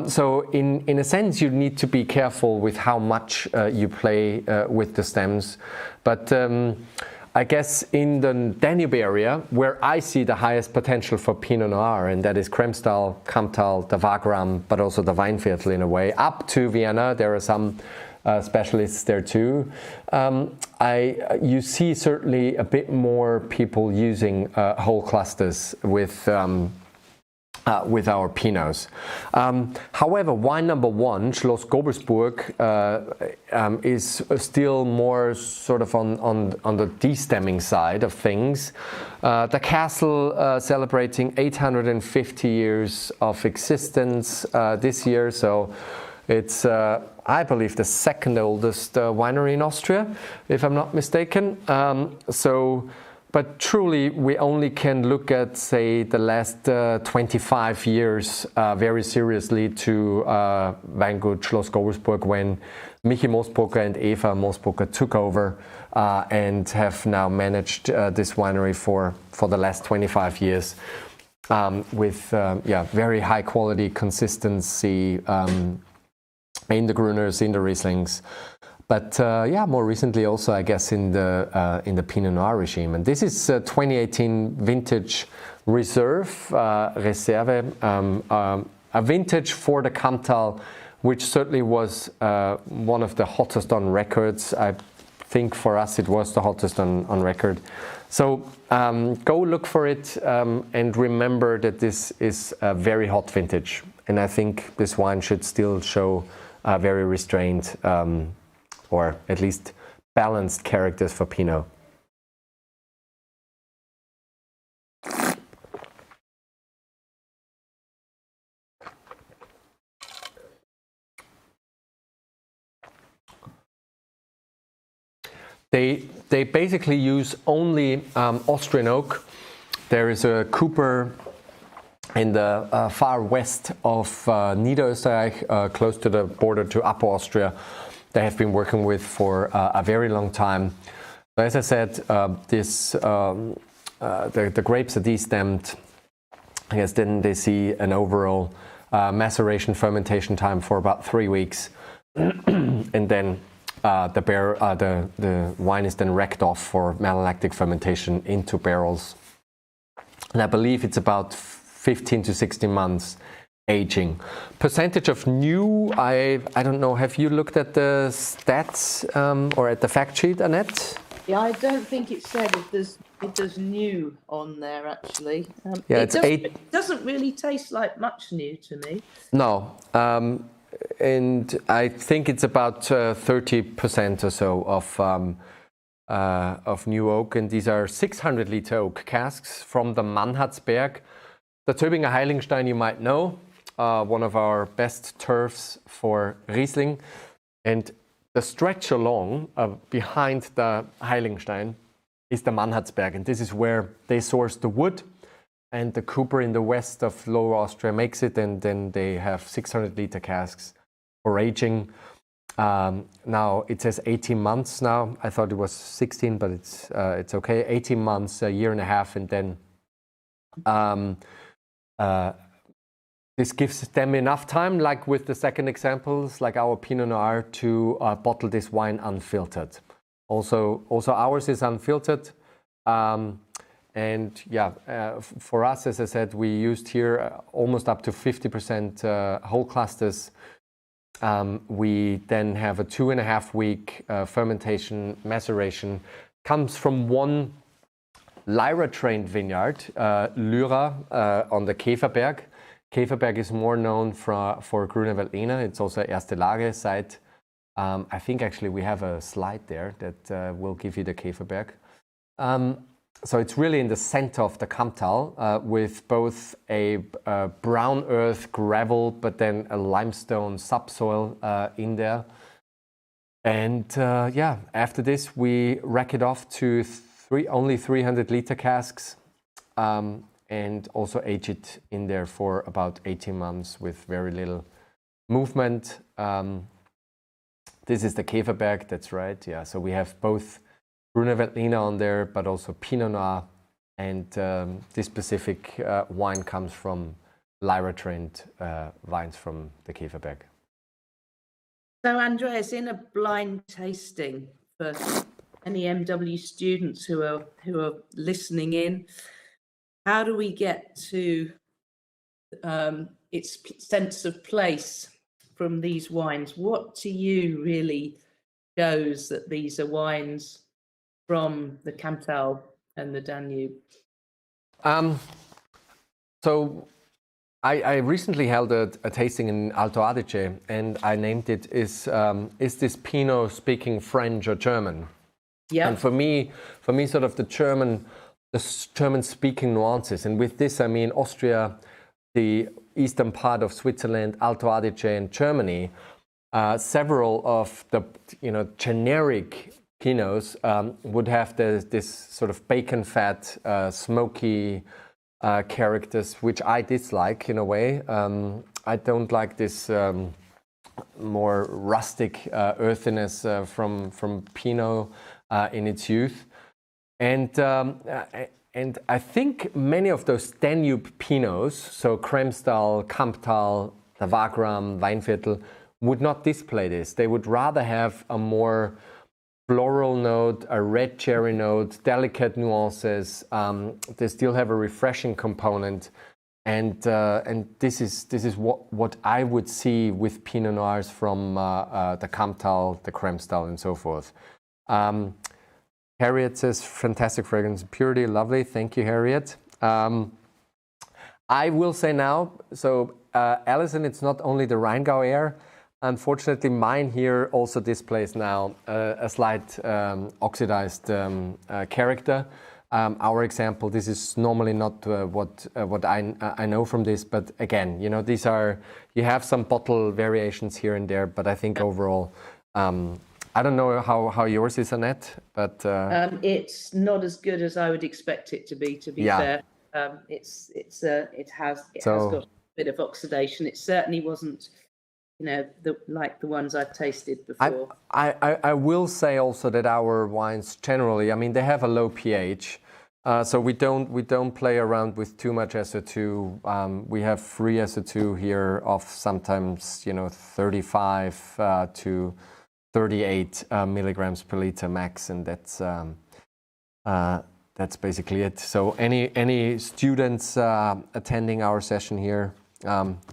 So in a sense, you need to be careful with how much you play with the stems. But I guess in the Danube area, where I see the highest potential for Pinot Noir, and that is Kremstal, Kamtal, the Wagram, but also the Weinviertel in a way, up to Vienna. There are some specialists there too. You see certainly a bit more people using whole clusters with our Pinots. However, wine number 1, Schloss Gobelsburg, is still more sort of on the destemming side of things. The castle celebrating 850 years of existence this year, so it's, I believe, the second oldest winery in Austria, if I'm not mistaken. So But truly, we only can look at, say, the last 25 years very seriously to Weingut Schloss Gobelsburg, when Michi Mosbrucker and Eva Mosbrucker took over and have now managed this winery for the last 25 years with very high quality consistency in the Gruners, in the Rieslings. But more recently also, I guess, in the Pinot Noir regime. And this is 2018 vintage Reserve, Reserve, a vintage for the Cantal, which certainly was one of the hottest on records. I think for us it was the hottest on record. So go look for it and remember that this is a very hot vintage. And I think this wine should still show very restrained or at least balanced characters for Pinot. They basically use only Austrian oak. There is a cooper in the far west of Niederösterreich, close to the border to Upper Austria. They have been working with for a very long time. So as I said, the grapes are destemmed. I guess then they see an overall maceration fermentation time for about 3 weeks, and then the wine is then racked off for malolactic fermentation into barrels. And I believe it's about 15 to 16 months aging. Percentage of new, I don't know, have you looked at the stats or at the fact sheet, Annette? Yeah, I don't think it said it does new on there actually. It doesn't really taste like much new to me. No, and I think it's about 30% or so of new oak, and these are 600 liter oak casks from the Mannhardsberg. The Zöbinger Heiligenstein you might know, one of our best turfs for Riesling, and the stretch along behind the Heiligenstein is the Mannhardsberg, and this is where they source the wood, and the cooper in the west of Lower Austria makes it, and then they have 600 liter casks for aging. Now it says 18 months now. I thought it was 16, but it's okay. 18 months, a year and a half, and then this gives them enough time, like with the second examples, like our Pinot Noir, to bottle this wine unfiltered. Also ours is unfiltered. And yeah, for us, as I said, we used here almost up to 50% whole clusters. We then have a 2.5 week fermentation maceration. Comes from one Lyra-trained vineyard, Lyra, on the Käferberg. Käferberg is more known for Grüne Veltliner. It's also Erste Lage site. I think actually we have a slide there that will give you the Käferberg. So it's really in the center of the Cantal with both a brown earth gravel, but then a limestone subsoil in there. And yeah, after this we rack it off to only 300 liter casks and also age it in there for about 18 months with very little movement. This is the Käferberg, that's right. Yeah, so we have both Grüne Veltliner on there, but also Pinot Noir, and this specific wine comes from Lyra-trained vines from the Käferberg. So Andreas, in a blind tasting for any MW students who are listening in, how do we get to its sense of place from these wines? What to you really shows that these are wines from the Cantal and the Danube? So I recently held a tasting in Alto Adige, and I named it is this Pinot speaking French or German? Yeah. And for me sort of the German speaking nuances, and with this I mean Austria, the eastern part of Switzerland, Alto Adige and Germany. Several of the generic Pinots would have this sort of bacon fat, smoky characters, which I dislike in a way. I don't like this more rustic earthiness from Pinot in its youth. And I think many of those Danube Pinots, so Kremstal, Kamptal, the Wagram, Weinviertel, would not display this. They would rather have a more floral note, a red cherry note, delicate nuances. They still have a refreshing component, and this is what I would see with Pinot Noirs from the Kamptal, the Kremstal, and so forth. Harriet says, fantastic fragrance and purity, lovely. Thank you, Harriet. I will say now, so Alison, it's not only the Rheingau air. Unfortunately, mine here also displays now a slight oxidized character. Our example, this is normally not what I know from this, but again, you know, these are, you have some bottle variations here and there, but I think overall, I don't know how yours is, Annette, but it's not as good as I would expect it to be fair. It has got a bit of oxidation. It certainly wasn't, you know, like the ones I've tasted before. I will say also that our wines generally, I mean, they have a low pH, so we don't play around with too much SO2. We have free SO2 here of sometimes, you know, 35 to 38 milligrams per liter max, and that's basically it. So any students attending our session here,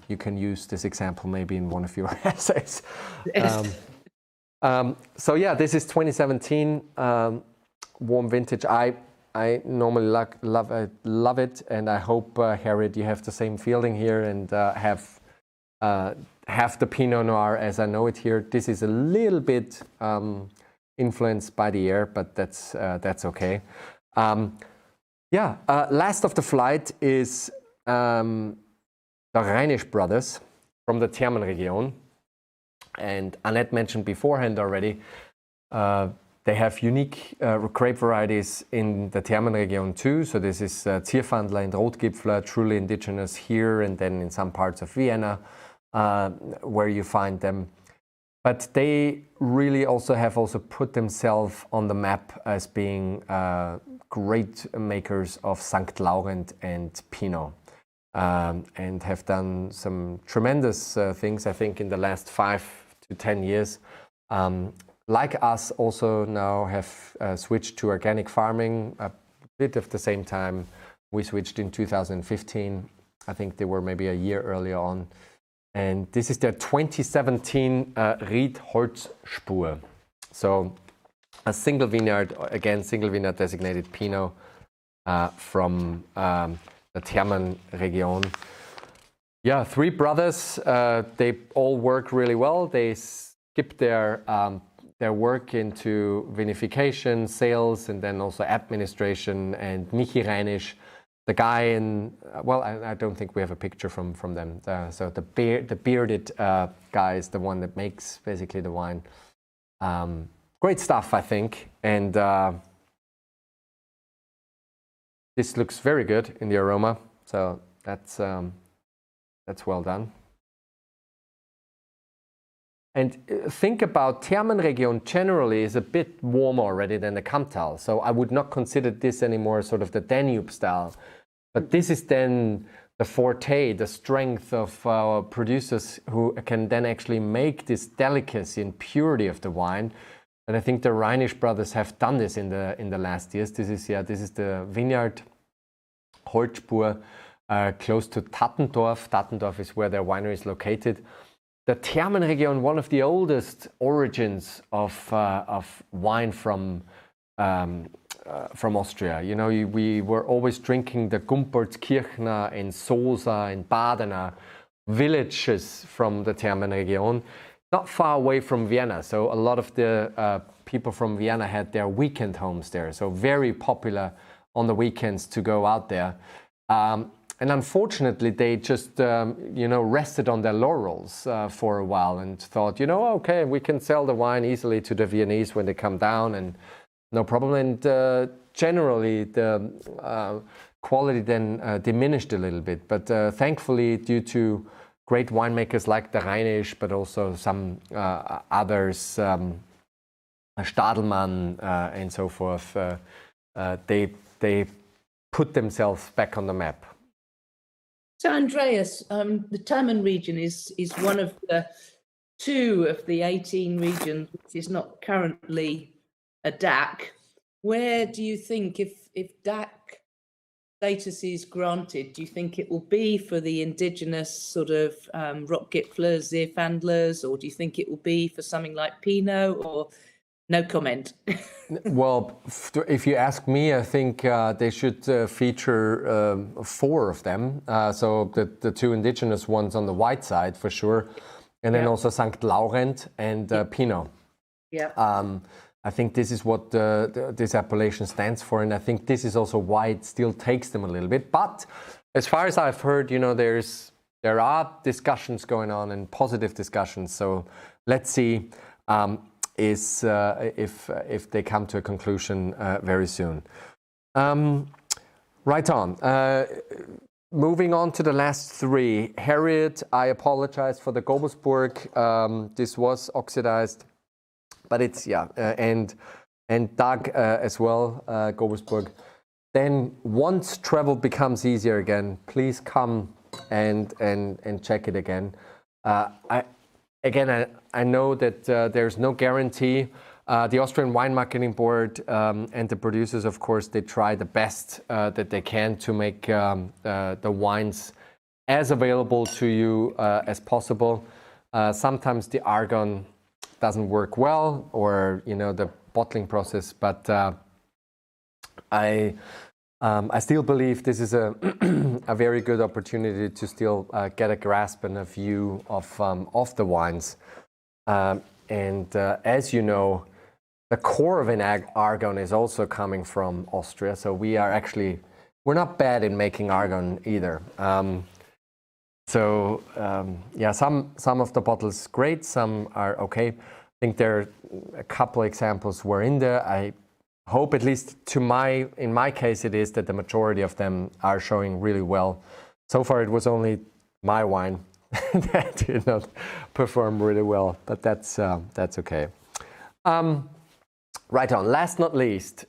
you can use this example maybe in one of your essays. So yeah, this is 2017 warm vintage. I normally love it, and I hope Harriet, you have the same feeling here and have the Pinot Noir as I know it here. This is a little bit influenced by the air, but that's okay. Last of the flight is the Rheinisch brothers from the Thermenregion. And Annette mentioned beforehand already, they have unique grape varieties in the Thermenregion too. So this is Zierfandler and Rotgipfler, truly indigenous here and then in some parts of Vienna where you find them. But they really have put themselves on the map as being great makers of St. Laurent and Pinot. And have done some tremendous things, I think, in the last 5 to 10 years. Like us, also now have switched to organic farming a bit of the same time. We switched in 2015. I think they were maybe a year earlier on. And this is their 2017 Ried Holzspur. So a single vineyard, again, single vineyard designated Pinot from the Thermenregion. Yeah, 3 brothers. They all work really well. They skip their work into vinification, sales, and then also administration. And Michi Rheinisch, the guy in, well, I don't think we have a picture from them. So the bearded guy is the one that makes basically the wine. Great stuff, I think. And this looks very good in the aroma. So that's well done. And think about Thermenregion generally is a bit warmer already than the Kamptal. So I would not consider this anymore sort of the Danube style. But this is then the forte, the strength of our producers who can then actually make this delicacy and purity of the wine. And I think the Rheinisch brothers have done this in the last years. This is the vineyard Holzspur close to Tattendorf. Tattendorf is where their winery is located. The Thermenregion, one of the oldest origins of wine from Austria. You know, we were always drinking the Gumpertskirchner and Sosa and Badener villages from the Thermenregion, not far away from Vienna. So a lot of the people from Vienna had their weekend homes there. So very popular on the weekends to go out there. unfortunately, they just rested on their laurels for a while and thought, okay, we can sell the wine easily to the Viennese when they come down, and no problem. And generally, the quality then diminished a little bit. But thankfully, due to great winemakers like the Rheinisch, but also some others, Stadelmann and so forth, they put themselves back on the map. So Andreas, the Taman region is one of the 2 of the 18 regions which is not currently a DAC. Where do you think, if DAC status is granted, do you think it will be for the indigenous sort of Rotgipflers, Zierfandlers, or do you think it will be for something like Pinot, or no comment? Well, if you ask me, I think they should feature 4 of them. So the 2 indigenous ones on the white side for sure, and then also St. Laurent and Pinot. Yeah. I think this is what this appellation stands for, and I think this is also why it still takes them a little bit. But as far as I've heard, there are discussions going on, and positive discussions. So let's see. If they come to a conclusion very soon. Right on. Moving on to the last 3. Harriet, I apologize for the Gobelsburg. This was oxidized, but it's, and Doug as well, Gobelsburg. Then once travel becomes easier again, please come and check it again. I know that there's no guarantee. The Austrian Wine Marketing Board and the producers, of course, they try the best that they can to make the wines as available to you as possible. Sometimes the argon doesn't work well, or the bottling process, but I still believe this is a very good opportunity to still get a grasp and a view of the wines. And as you know, the core of an argon is also coming from Austria. So we're not bad in making argon either. Some of the bottles great, some are okay. I think there are a couple examples were in there. I hope, at least in my case, it is that the majority of them are showing really well. So far, it was only my wine that did not perform really well, but that's okay. Right on. Last not least,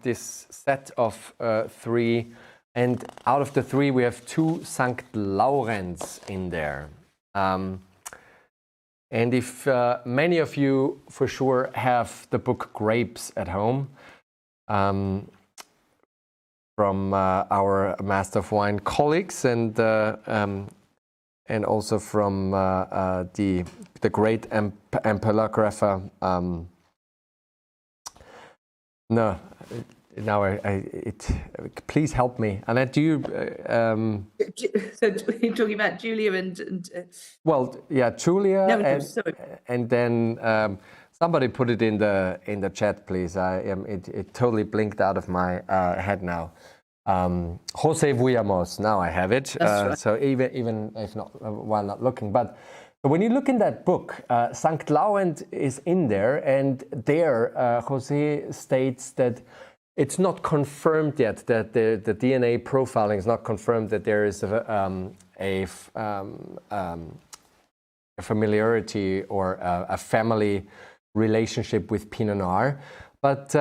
this set of 3, and out of the 3, we have 2 St. Laurents in there. And if many of you for sure have the book Grapes at home, from our Master of Wine colleagues, and also from the great ampelographer. Please help me. Annette, do you? So you're talking about Julia and well, yeah, Julia, no, and then somebody put it in the chat, please. It totally blinked out of my head now. Jose Vuyamos. Now I have it. Right. So even if not while not looking, but when you look in that book, St. Laurent is in there, and there Jose states that it's not confirmed yet, that the DNA profiling is not confirmed that there is a familiarity or a family relationship with Pinot Noir, but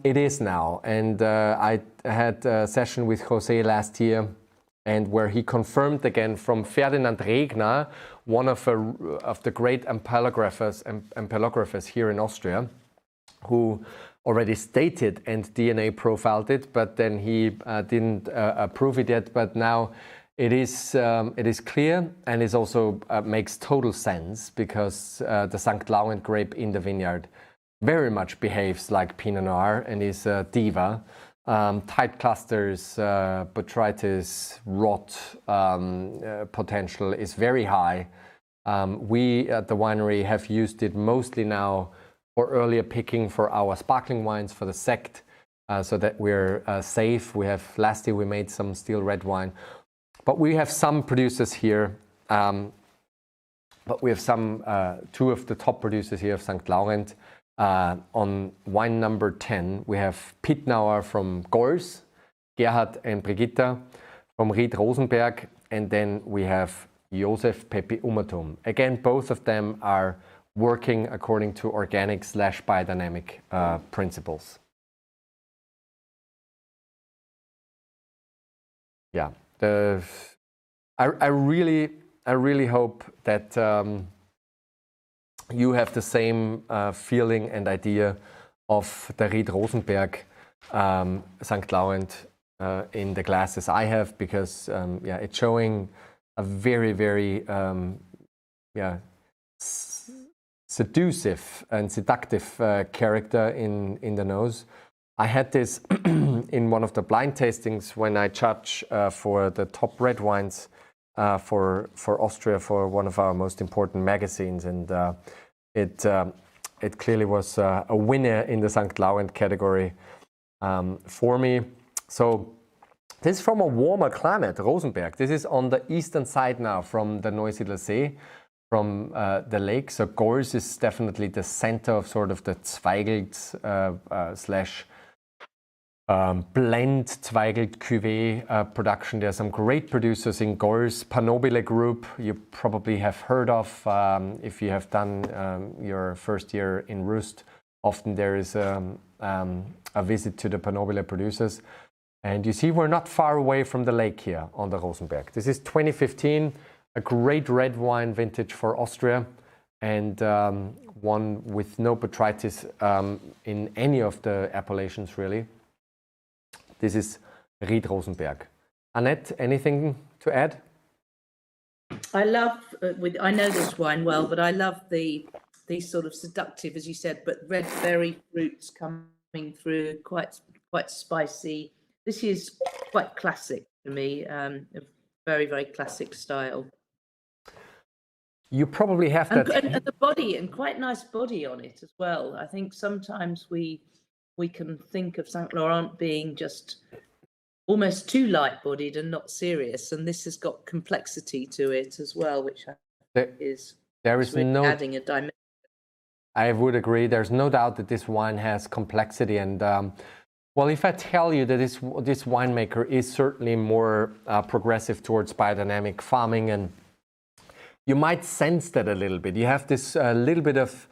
it is now. And I had a session with Jose last year, and where he confirmed again from Ferdinand Regner, one of the great ampelographers here in Austria, who already stated and DNA profiled it, but then he didn't approve it yet. But now it is clear, and it also makes total sense, because the St. Laurent grape in the vineyard very much behaves like Pinot Noir and is a diva. Tight clusters, botrytis, rot potential is very high. We at the winery have used it mostly now for earlier picking for our sparkling wines, for the sect, so that we're safe. Last year we made some still red wine. But we have some producers here. But we have two of the top producers here of St. Laurent. On wine number 10, we have Pitnauer from Gols, Gerhard and Brigitta from Ried Rosenberg, and then we have Josef Pepi Umatum. Again, both of them are working according to organic / biodynamic principles. Yeah, I really hope that you have the same feeling and idea of the Ried Rosenberg St. Laurent in the glass as I have, because it's showing a very seductive and seductive character in the nose. I had this in one of the blind tastings when I judge for the top red wines for Austria for one of our most important magazines, and it clearly was a winner in the St. Laurent category for me. So this is from a warmer climate, Rosenberg. This is on the eastern side now from the Neusiedler See, from the lake. So Gols is definitely the center of sort of the Zweigelt / blend Zweigelt cuvée production. There are some great producers in Gols. Panobile Group, you probably have heard of if you have done your first year in Rust. Often there is a visit to the Panobile producers. And you see we're not far away from the lake here on the Rosenberg. This is 2015, a great red wine vintage for Austria, and one with no botrytis in any of the appellations really. This is Ried Rosenberg. Annette, anything to add? I love, I know this wine well, but I love these sort of seductive, as you said, but red berry fruits coming through, quite spicy. This is quite classic for me, a very classic style. You probably have that. And the body, and quite nice body on it as well. I think sometimes we can think of St. Laurent being just almost too light-bodied and not serious, and this has got complexity to it as well, which I think is really adding a dimension. I would agree. There's no doubt that this wine has complexity, and well, if I tell you that this winemaker is certainly more progressive towards biodynamic farming, and you might sense that a little bit. You have this little bit of,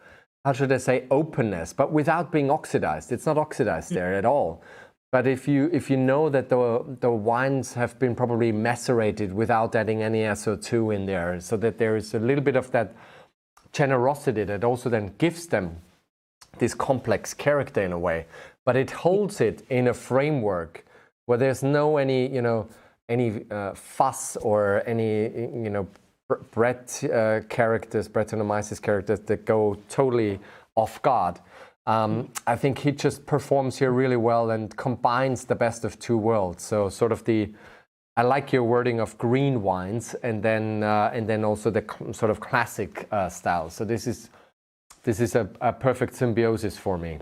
how should I say, openness, but without being oxidized. It's not oxidized there at all. But if you know that the wines have been probably macerated without adding any SO2 in there, so that there is a little bit of that generosity that also then gives them this complex character in a way, but it holds it in a framework where there's no any fuss or any Brettanomyces characters that go totally off guard. I think he just performs here really well and combines the best of two worlds. So sort of I like your wording of green wines, and then also the sort of classic style. So this is a perfect symbiosis for me.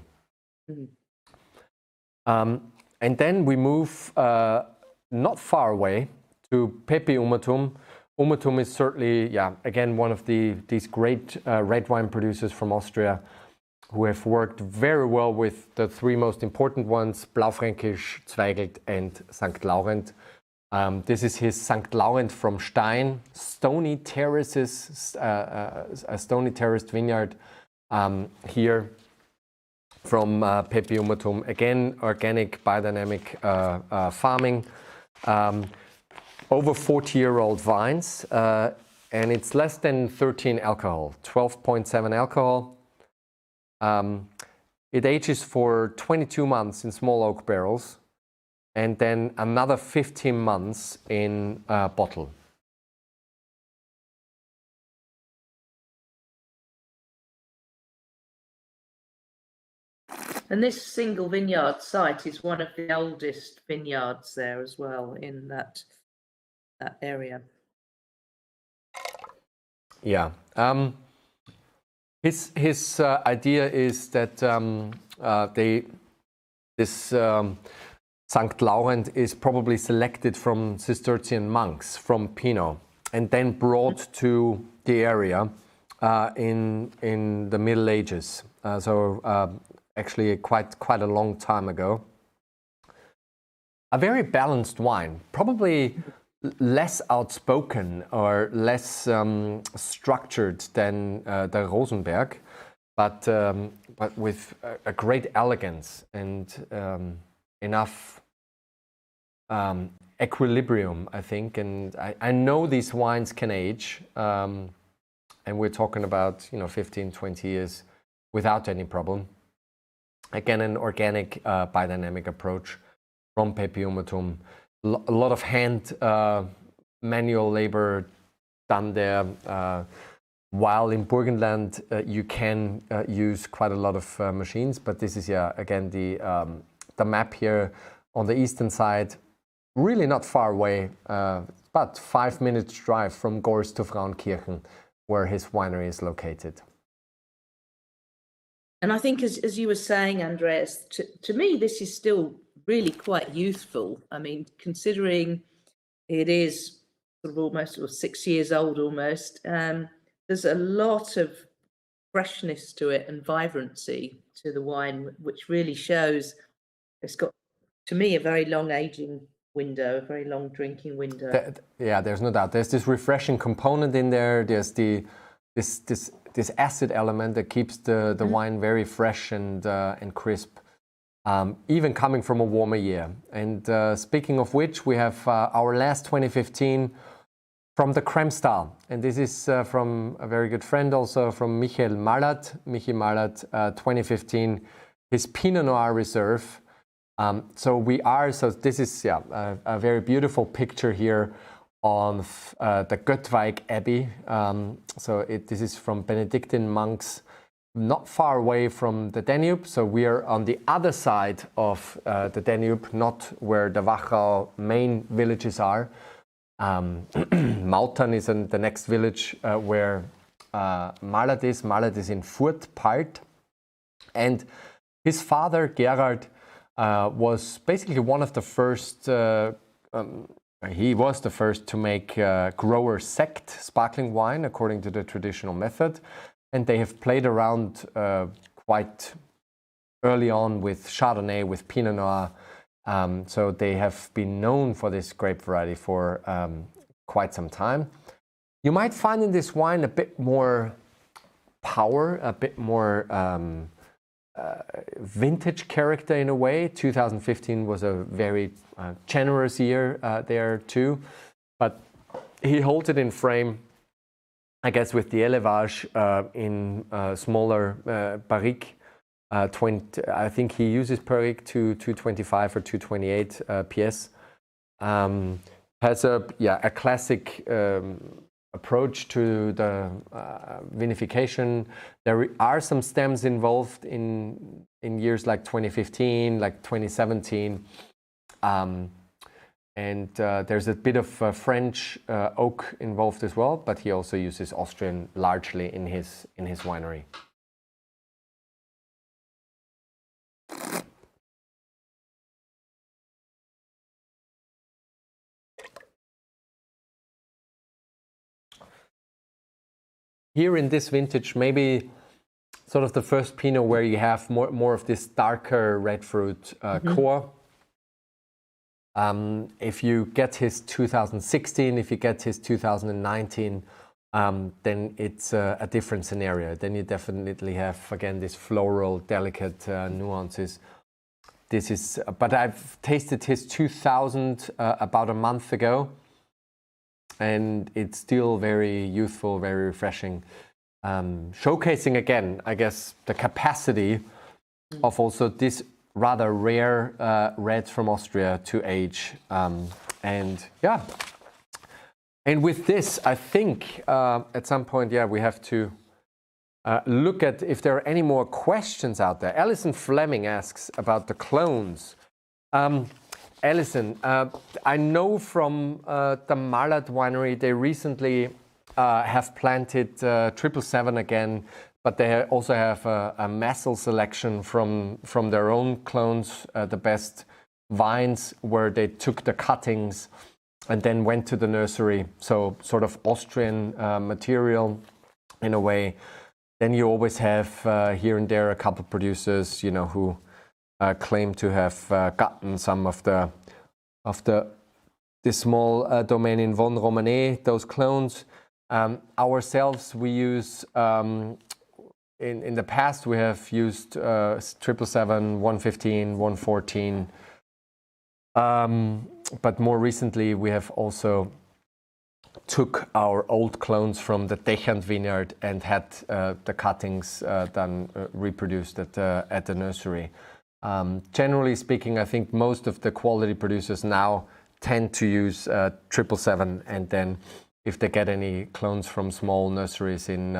And then we move not far away to Pepi Umatum. Umatum is certainly, again, one of these great red wine producers from Austria who have worked very well with the three most important ones, Blaufränkisch, Zweigelt, and St. Laurent. This is his St. Laurent from Stein, stony terraces, a stony terraced vineyard here from Pepi Umatum. Again, organic, biodynamic farming. Over 40-year-old vines, and it's less than 13 alcohol, 12.7 alcohol. It ages for 22 months in small oak barrels, and then another 15 months in bottle. And this single vineyard site is one of the oldest vineyards there as well in that area. Yeah. His idea is that St. Laurent is probably selected from Cistercian monks from Pinot and then brought to the area in the Middle Ages. Actually quite a long time ago. A very balanced wine, probably less outspoken or less structured than the Rosenberg, but with a great elegance and enough equilibrium, I think. And I know these wines can age, and we're talking about 15, 20 years without any problem. Again, an organic biodynamic approach from Pepiumatum. A lot of hand manual labor done there. While in Burgenland you can use quite a lot of machines, but this is again the map here on the eastern side, really not far away, but 5 minutes drive from Gors to Frauenkirchen, where his winery is located. And I think, as you were saying, Andreas, to me, this is still really quite youthful. I mean, considering it is sort of almost 6 years old almost, there's a lot of freshness to it and vibrancy to the wine, which really shows it's got, to me, a very long aging window, a very long drinking window. There's no doubt. There's this refreshing component in there. There's this acid element that keeps the wine very fresh and crisp, even coming from a warmer year. And speaking of which, we have our last 2015 from the Kremstal. And this is from a very good friend also, from Michael Mallat. Michi Mallat, 2015, his Pinot Noir Reserve. So this is a very beautiful picture here on the Göttweig Abbey. This is from Benedictine monks, not far away from the Danube. So we are on the other side of the Danube, not where the Wachau main villages are. Mautern is in the next village where Mallat is. Mallat is in Furt part. And his father, Gerald, was basically one of the first, he was the first to make grower sect sparkling wine according to the traditional method. And they have played around quite early on with Chardonnay, with Pinot Noir. So they have been known for this grape variety for quite some time. You might find in this wine a bit more power, a bit more vintage character in a way. 2015 was a very generous year there too, but he holds it in frame, I guess, with the élevage in smaller barrique. I think he uses barrique to 225 or 228 PS. Has a classic approach to the vinification. There are some stems involved in years like 2015, like 2017. And there's a bit of French oak involved as well, but he also uses Austrian largely in his winery. Here in this vintage, maybe sort of the first Pinot where you have more of this darker red fruit core. If you get his 2016, if you get his 2019, then it's a different scenario. Then you definitely have, again, this floral, delicate nuances. This is, but I've tasted his 2000 about a month ago, and it's still very youthful, very refreshing. Showcasing again, I guess, the capacity of also this rather rare red from Austria to age. And with this, I think at some point, we have to look at if there are any more questions out there. Alison Fleming asks about the clones. Alison, I know from the Mallat winery, they recently have planted 777 again, but they also have a Messel selection from their own clones, the best vines where they took the cuttings and then went to the nursery. So sort of Austrian material in a way. Then you always have here and there a couple of producers, you know, who claim to have gotten some of the small domain in Von Romanet, those clones. Ourselves, we use in the past we have used 777, 115, 114. But more recently, we have also took our old clones from the Dechant vineyard and had the cuttings done reproduced at the nursery. Generally speaking, I think most of the quality producers now tend to use 777, and then if they get any clones from small nurseries in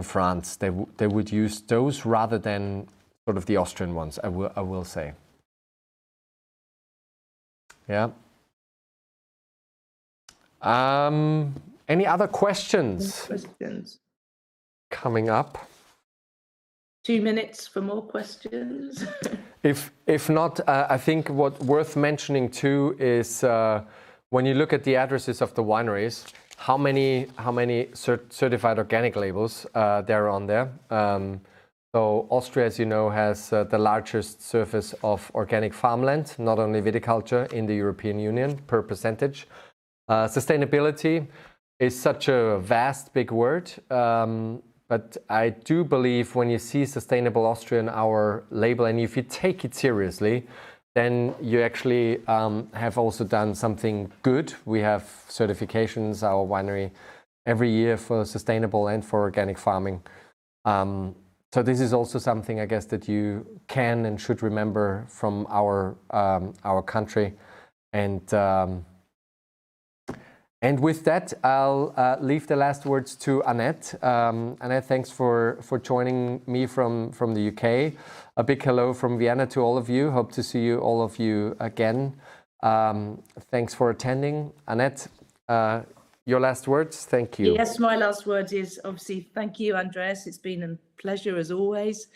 France, they would use those rather than sort of the Austrian ones. I will say. Yeah. Any other questions? Coming up. 2 minutes for more questions. If not, I think what worth mentioning too is when you look at the addresses of the wineries, how many certified organic labels there are on there. So Austria, as you know, has the largest surface of organic farmland, not only viticulture, in the European Union per percentage. Sustainability is such a vast, big word, but I do believe when you see Sustainable Austria in our label, and if you take it seriously, then you actually have also done something good. We have certifications, our winery, every year for sustainable and for organic farming. So this is also something, I guess, that you can and should remember from our country. And with that, I'll leave the last words to Annette. Annette, thanks for joining me from the UK. A big hello from Vienna to all of you. Hope to see all of you again. Thanks for attending. Annette, your last words. Thank you. Yes, my last word is obviously thank you, Andreas. It's been a pleasure as always.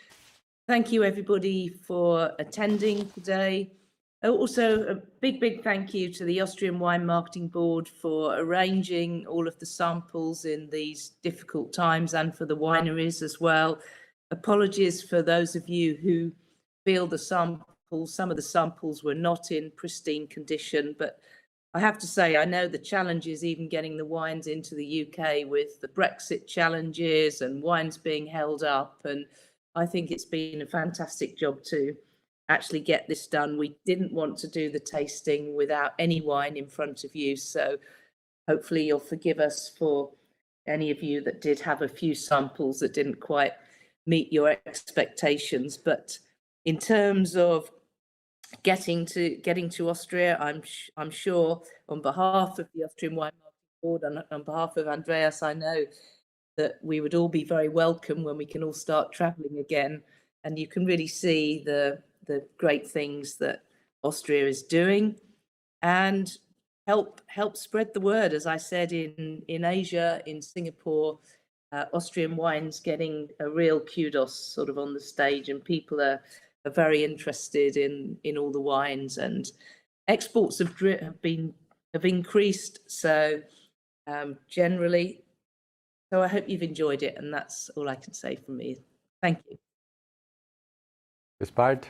Thank you, everybody, for attending today. Also, a big thank you to the Austrian Wine Marketing Board for arranging all of the samples in these difficult times, and for the wineries as well. Apologies for those of you who feel some of the samples were not in pristine condition, but I have to say, I know the challenges even getting the wines into the UK with the Brexit challenges and wines being held up, and I think it's been a fantastic job to actually get this done. We didn't want to do the tasting without any wine in front of you, so hopefully you'll forgive us for any of you that did have a few samples that didn't quite meet your expectations. But in terms of getting to Austria, I'm sure on behalf of the Austrian Wine Marketing Board and on behalf of Andreas, I know that we would all be very welcome when we can all start traveling again, and you can really see the great things that Austria is doing, and help spread the word. As I said, in Asia, in Singapore, Austrian wine's getting a real kudos sort of on the stage, and people are very interested in all the wines, and exports have increased. So generally, so I hope you've enjoyed it, and that's all I can say from me. Thank you. Bis bald.